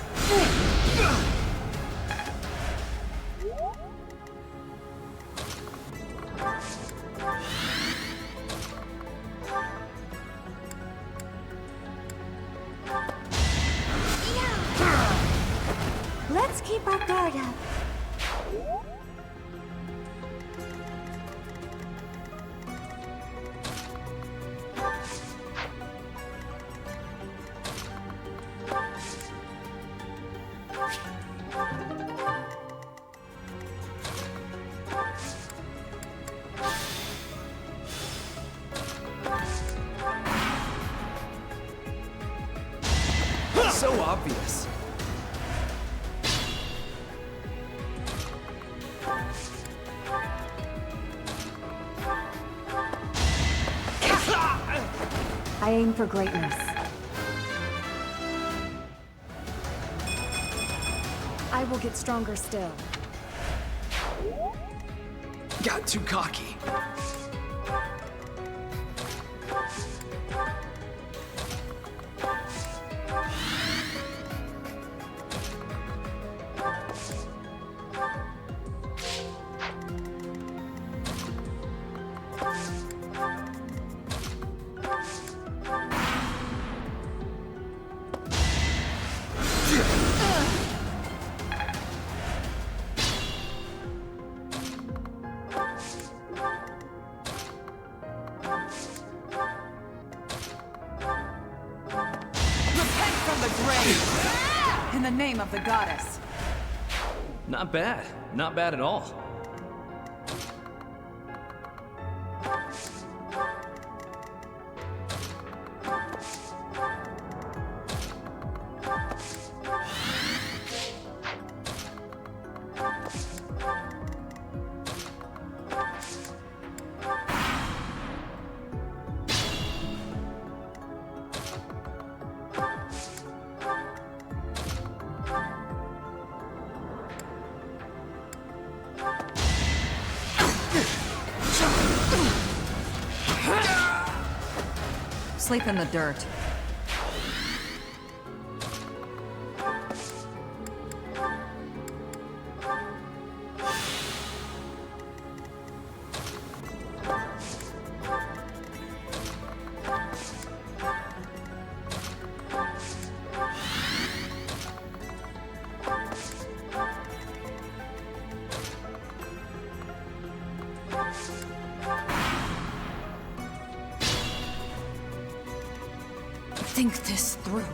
Let's keep our guard up. So obvious. I aim for greatness. I will get stronger still. Got too cocky. Repent from the grave! In the name of the goddess. Not bad. Not bad at all. Sleep in the dirt. Think this through.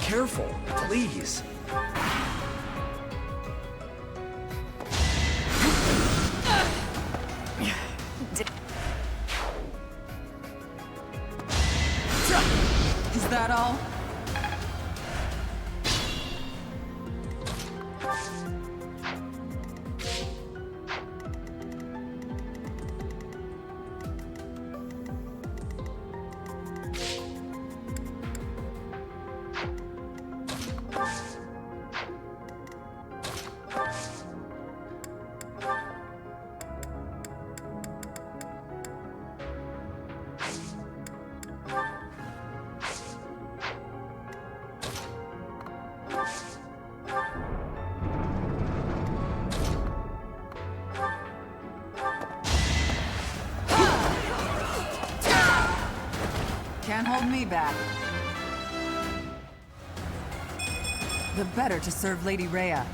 Careful, please. Is that all? Can't hold me back. The better to serve Lady Rhea.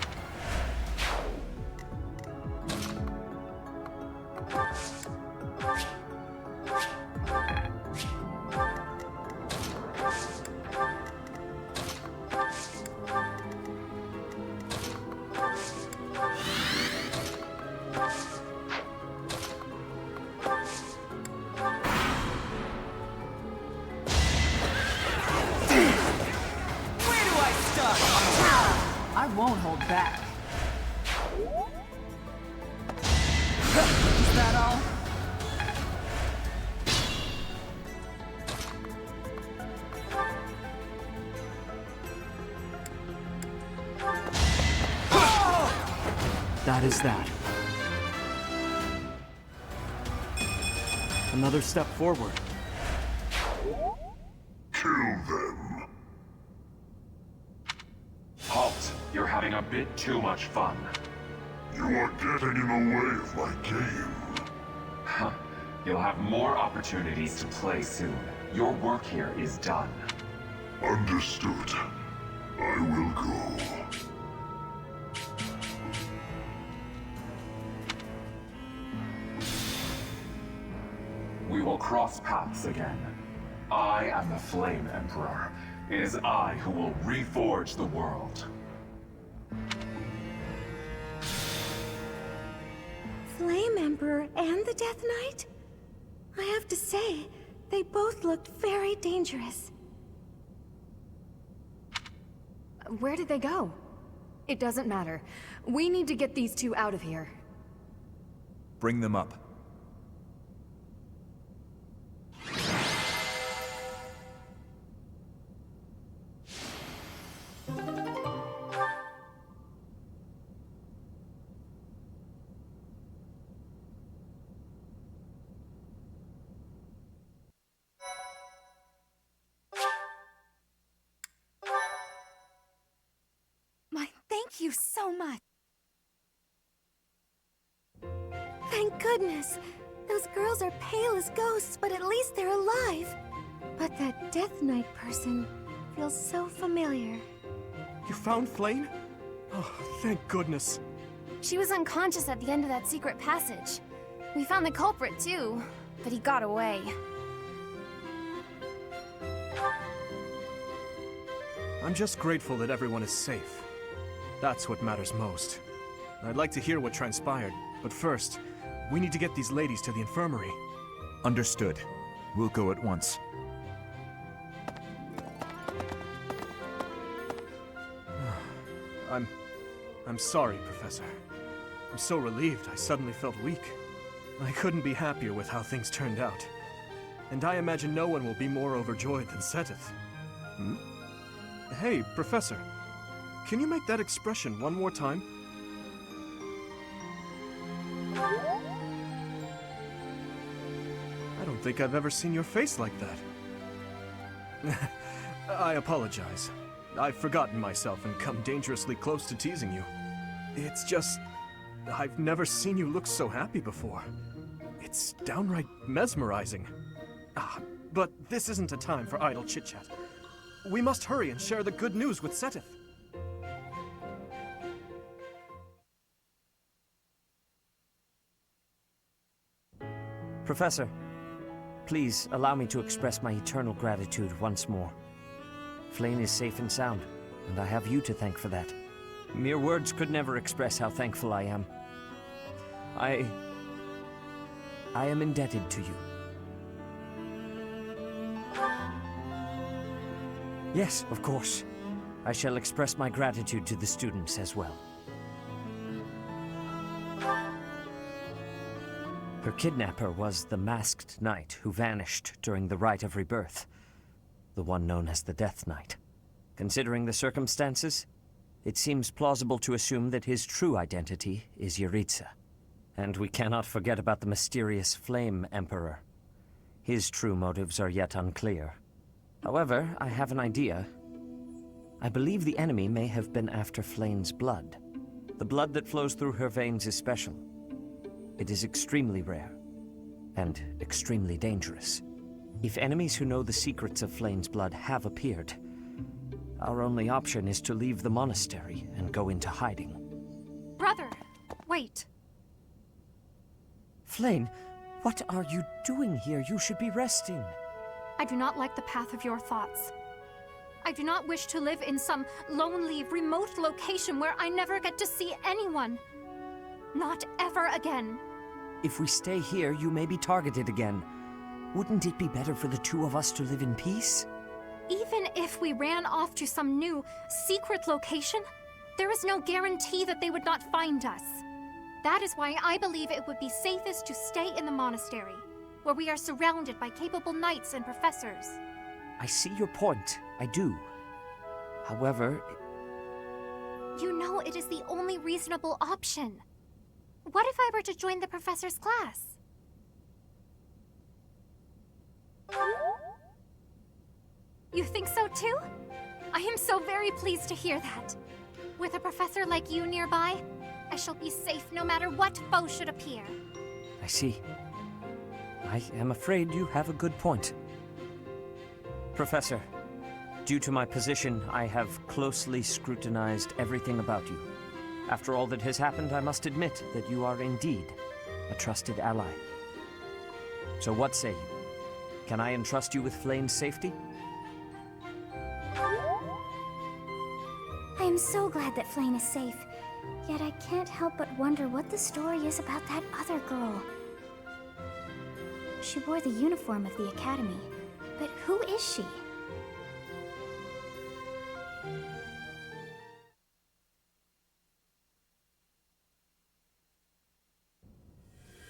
I won't hold back. Is that all? That is that. Another step forward. Kill them. Halt! You're having a bit too much fun. You are getting in the way of my game. Huh. You'll have more opportunities to play soon. Your work here is done. Understood. I will go. We will cross paths again. I am the Flame Emperor. It is I who will reforge the world. Flame Emperor and the Death Knight? I have to say, they both looked very dangerous. Where did they go? It doesn't matter. We need to get these two out of here. Bring them up. Thank you so much. Thank goodness. Those girls are pale as ghosts, but at least they're alive. But that Death Knight person feels so familiar. You found Flayn? Oh, thank goodness. She was unconscious at the end of that secret passage. We found the culprit too, but he got away. I'm just grateful that everyone is safe. That's what matters most. I'd like to hear what transpired, but first, we need to get these ladies to the infirmary. Understood. We'll go at once. I'm sorry, Professor. I'm so relieved I suddenly felt weak. I couldn't be happier with how things turned out. And I imagine no one will be more overjoyed than Seteth. Hmm? Hey, Professor. Can you make that expression one more time? I don't think I've ever seen your face like that. I apologize. I've forgotten myself and come dangerously close to teasing you. It's just... I've never seen you look so happy before. It's downright mesmerizing. But this isn't a time for idle chit-chat. We must hurry and share the good news with Seteth. Professor, please allow me to express my eternal gratitude once more. Flayn is safe and sound, and I have you to thank for that. Mere words could never express how thankful I am. I am indebted to you. Yes, of course. I shall express my gratitude to the students as well. Her kidnapper was the masked knight who vanished during the Rite of Rebirth, the one known as the Death Knight. Considering the circumstances, it seems plausible to assume that his true identity is Yuritsa. And we cannot forget about the mysterious Flame Emperor. His true motives are yet unclear. However, I have an idea. I believe the enemy may have been after Flayn's blood. The blood that flows through her veins is special. It is extremely rare, and extremely dangerous. If enemies who know the secrets of Flayn's blood have appeared, our only option is to leave the monastery and go into hiding. Brother, wait. Flayn, what are you doing here? You should be resting. I do not like the path of your thoughts. I do not wish to live in some lonely, remote location where I never get to see anyone. Not ever again. If we stay here, you may be targeted again. Wouldn't it be better for the two of us to live in peace? Even if we ran off to some new, secret location, there is no guarantee that they would not find us. That is why I believe it would be safest to stay in the monastery, where we are surrounded by capable knights and professors. I see your point. I do. However... You know it is the only reasonable option. What if I were to join the professor's class? You think so too? I am so very pleased to hear that. With a professor like you nearby, I shall be safe no matter what foe should appear. I see. I am afraid you have a good point. Professor, due to my position, I have closely scrutinized everything about you. After all that has happened, I must admit that you are indeed a trusted ally. So what say you? Can I entrust you with Flayn's safety? I am so glad that Flayn is safe. Yet I can't help but wonder what the story is about that other girl. She wore the uniform of the Academy. But who is she?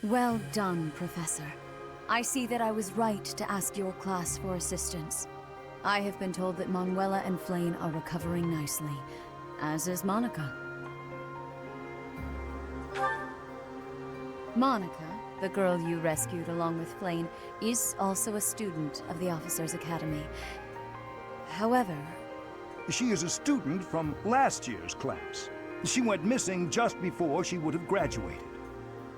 Well done, Professor. I see that I was right to ask your class for assistance. I have been told that Manuela and Flayn are recovering nicely, as is Monica. Monica, the girl you rescued along with Flayn, is also a student of the Officers' Academy. However... She is a student from last year's class. She went missing just before she would have graduated.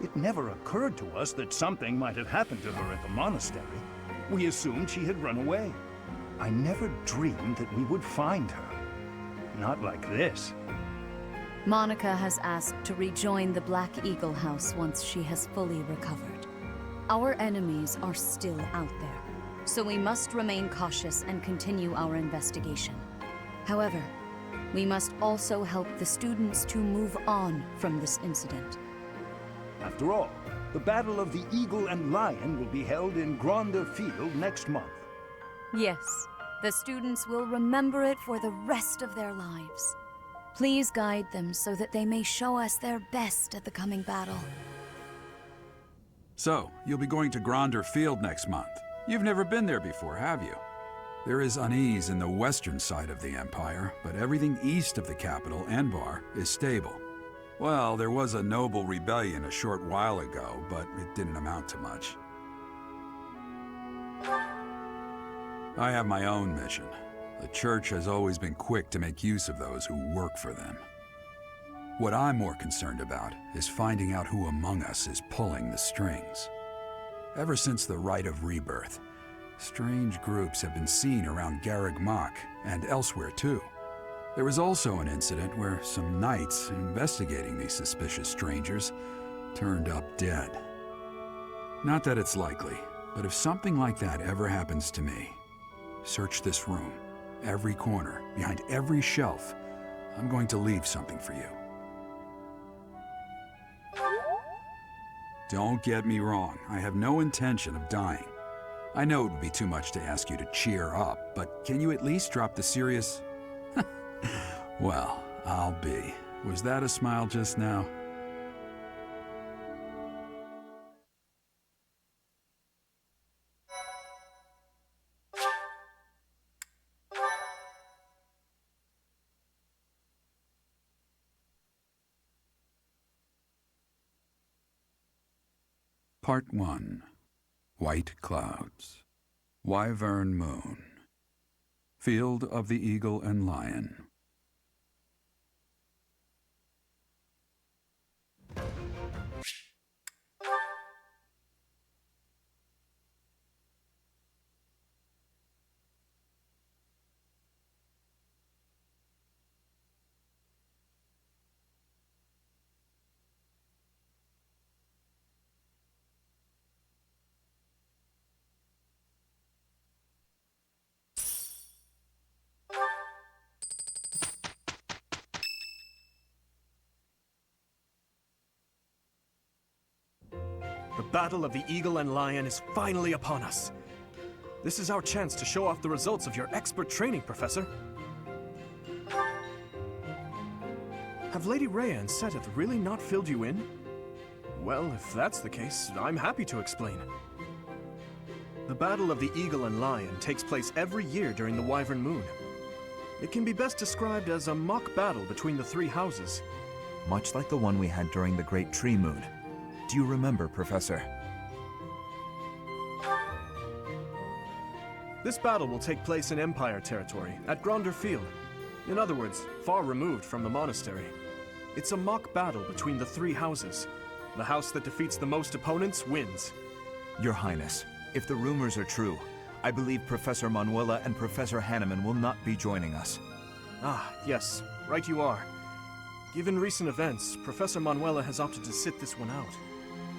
It never occurred to us that something might have happened to her at the monastery. We assumed she had run away. I never dreamed that we would find her. Not like this. Monica has asked to rejoin the Black Eagle House once she has fully recovered. Our enemies are still out there, so we must remain cautious and continue our investigation. However, we must also help the students to move on from this incident. After all, the Battle of the Eagle and Lion will be held in Gronder Field next month. Yes, the students will remember it for the rest of their lives. Please guide them so that they may show us their best at the coming battle. So, you'll be going to Gronder Field next month. You've never been there before, have you? There is unease in the western side of the Empire, but everything east of the capital, Enbar, is stable. Well, there was a noble rebellion a short while ago, but it didn't amount to much. I have my own mission. The Church has always been quick to make use of those who work for them. What I'm more concerned about is finding out who among us is pulling the strings. Ever since the Rite of Rebirth, strange groups have been seen around Garreg Mach and elsewhere too. There was also an incident where some knights investigating these suspicious strangers turned up dead. Not that it's likely, but if something like that ever happens to me, search this room, every corner, behind every shelf. I'm going to leave something for you. Don't get me wrong, I have no intention of dying. I know it would be too much to ask you to cheer up, but can you at least drop the serious... Well, I'll be. Was that a smile just now? Part 1. White Clouds. Wyvern Moon. Field of the Eagle and Lion. The Battle of the Eagle and Lion is finally upon us. This is our chance to show off the results of your expert training, Professor. Have Lady Rhea and Seteth really not filled you in? Well, if that's the case, I'm happy to explain. The Battle of the Eagle and Lion takes place every year during the Wyvern Moon. It can be best described as a mock battle between the three houses. Much like the one we had during the Great Tree Moon. Do you remember, Professor? This battle will take place in Empire territory, at Gronder Field. In other words, far removed from the monastery. It's a mock battle between the three houses. The house that defeats the most opponents wins. Your Highness, if the rumors are true, I believe Professor Manuela and Professor Hanneman will not be joining us. Ah, yes, right you are. Given recent events, Professor Manuela has opted to sit this one out.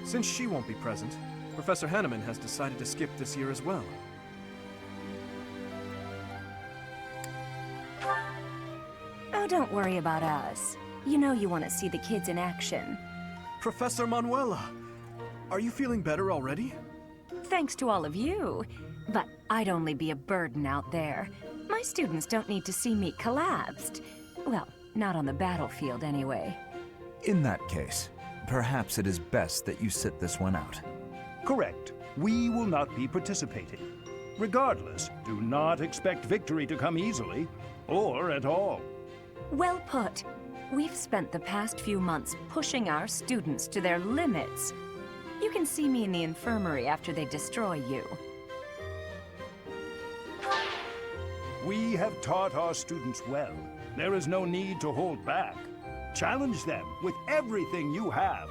Since she won't be present, Professor Hanneman has decided to skip this year as well. Oh, don't worry about us. You know you want to see the kids in action. Professor Manuela! Are you feeling better already? Thanks to all of you. But I'd only be a burden out there. My students don't need to see me collapsed. Well, not on the battlefield anyway. In that case, perhaps it is best that you sit this one out. Correct. We will not be participating. Regardless, do not expect victory to come easily, or at all. Well put. We've spent the past few months pushing our students to their limits. You can see me in the infirmary after they destroy you. We have taught our students well. There is no need to hold back. Challenge them with everything you have.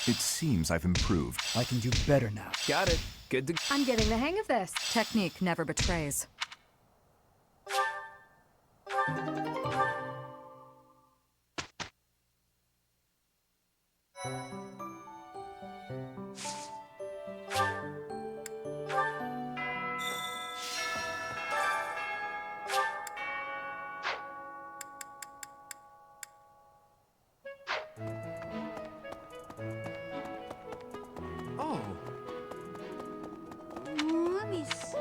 It seems I've improved. I can do better now. Got it. Good to... I'm getting the hang of this. Technique never betrays. Oh. Let me see.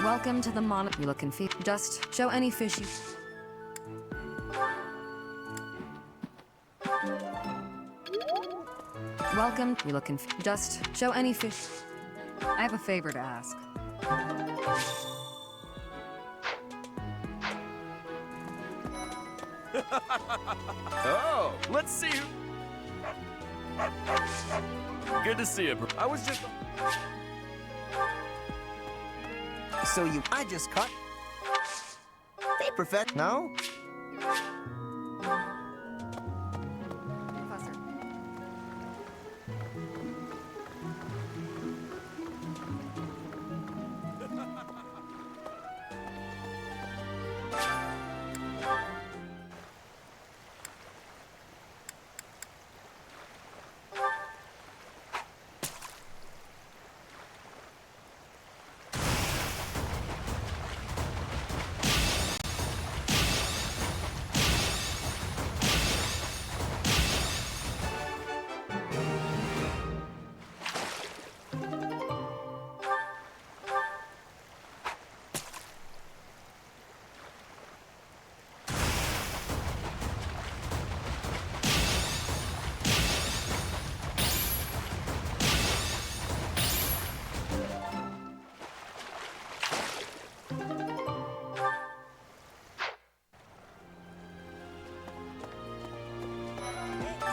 Welcome to the You look confused. Just show any fish you... Welcome. You look confused. Just show any fish... I have a favor to ask. Oh, let's see who... Good to see you. I was just... So I just caught... Hey, Professor, no?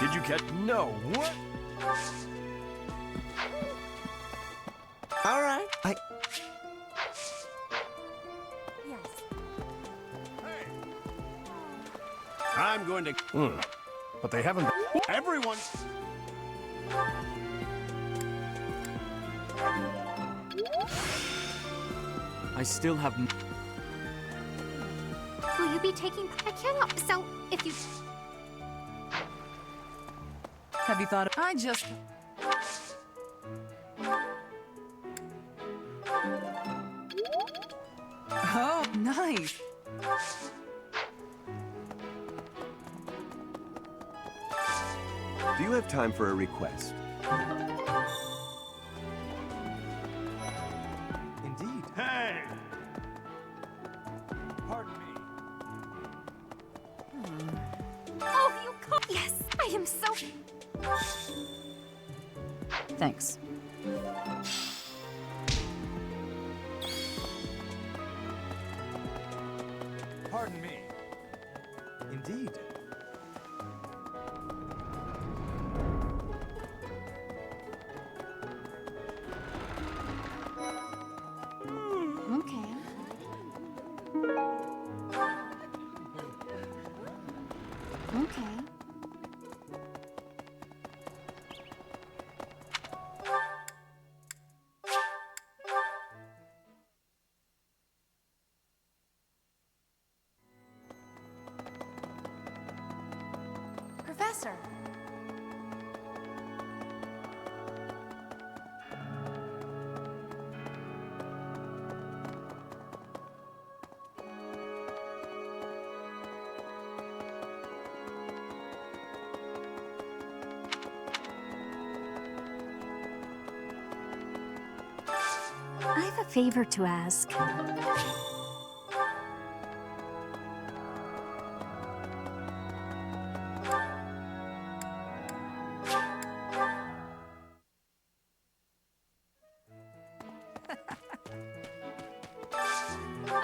Did you catch... No, what? All right, I'm going to... But they haven't... Everyone... I still have... Will you be taking... I cannot... So, if you... Have you thought of... I just... Oh, nice. Do you have time for a request? Indeed. Hey! Pardon me. Oh, you caught... Yes, I am so... Thanks. Pardon me. Indeed. Okay. Okay. Professor! I have a favor to ask.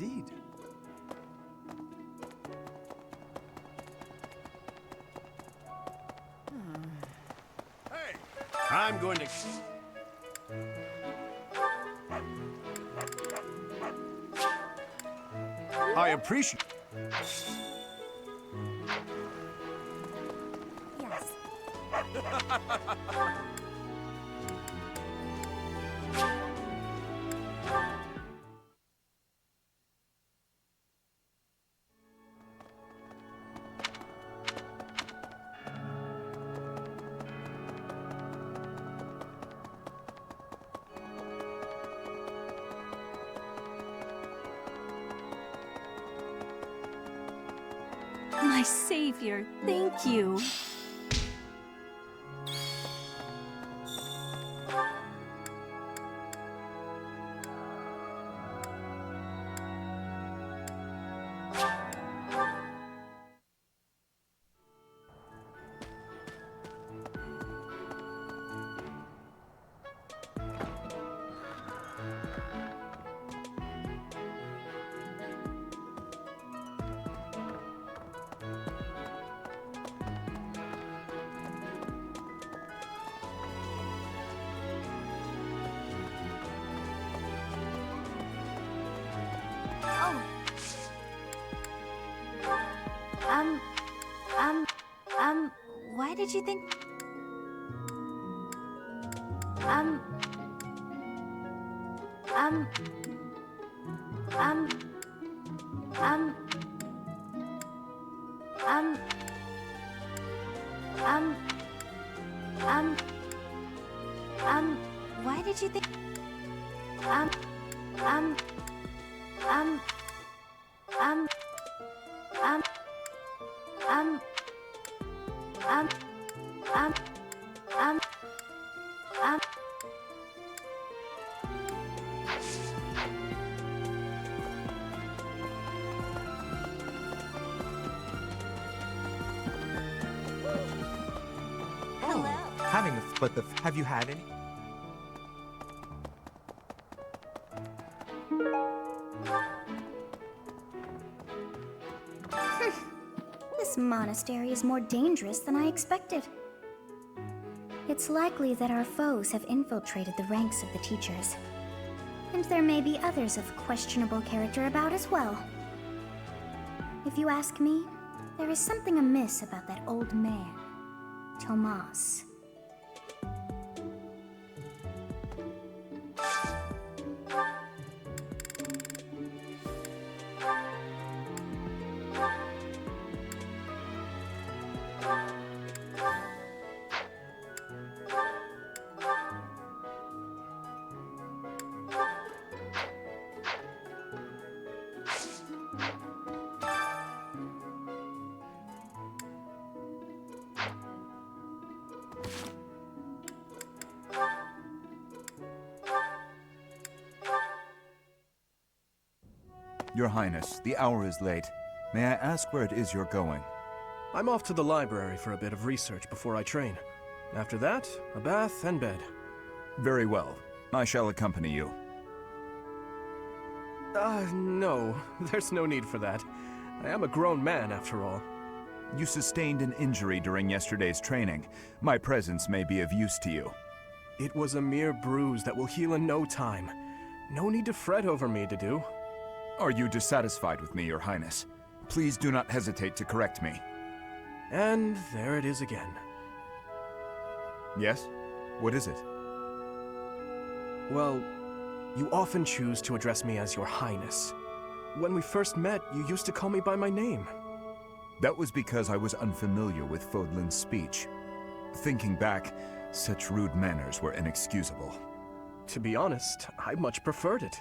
indeed. Hey, I'm going to... I appreciate... Yes. My savior, thank you. Why did you think... why did you think... Have you had any? This monastery is more dangerous than I expected. It's likely that our foes have infiltrated the ranks of the teachers. And there may be others of questionable character about as well. If you ask me, there is something amiss about that old man, Tomas. Your Highness, the hour is late. May I ask where it is you're going? I'm off to the library for a bit of research before I train. After that, a bath and bed. Very well. I shall accompany you. No. There's no need for that. I am a grown man, after all. You sustained an injury during yesterday's training. My presence may be of use to you. It was a mere bruise that will heal in no time. No need to fret over me, Dedu. Are you dissatisfied with me, Your Highness? Please do not hesitate to correct me. And there it is again. Yes? What is it? Well, you often choose to address me as Your Highness. When we first met, you used to call me by my name. That was because I was unfamiliar with Fodlan's speech. Thinking back, such rude manners were inexcusable. To be honest, I much preferred it.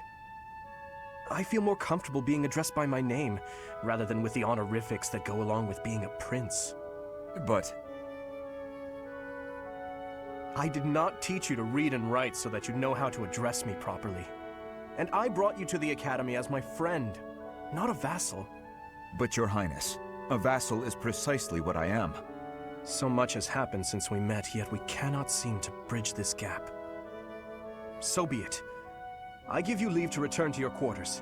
I feel more comfortable being addressed by my name, rather than with the honorifics that go along with being a prince. But... I did not teach you to read and write so that you know how to address me properly. And I brought you to the Academy as my friend, not a vassal. But Your Highness, a vassal is precisely what I am. So much has happened since we met, yet we cannot seem to bridge this gap. So be it. I give you leave to return to your quarters.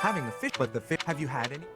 Having a fish, but the fish. Have you had any?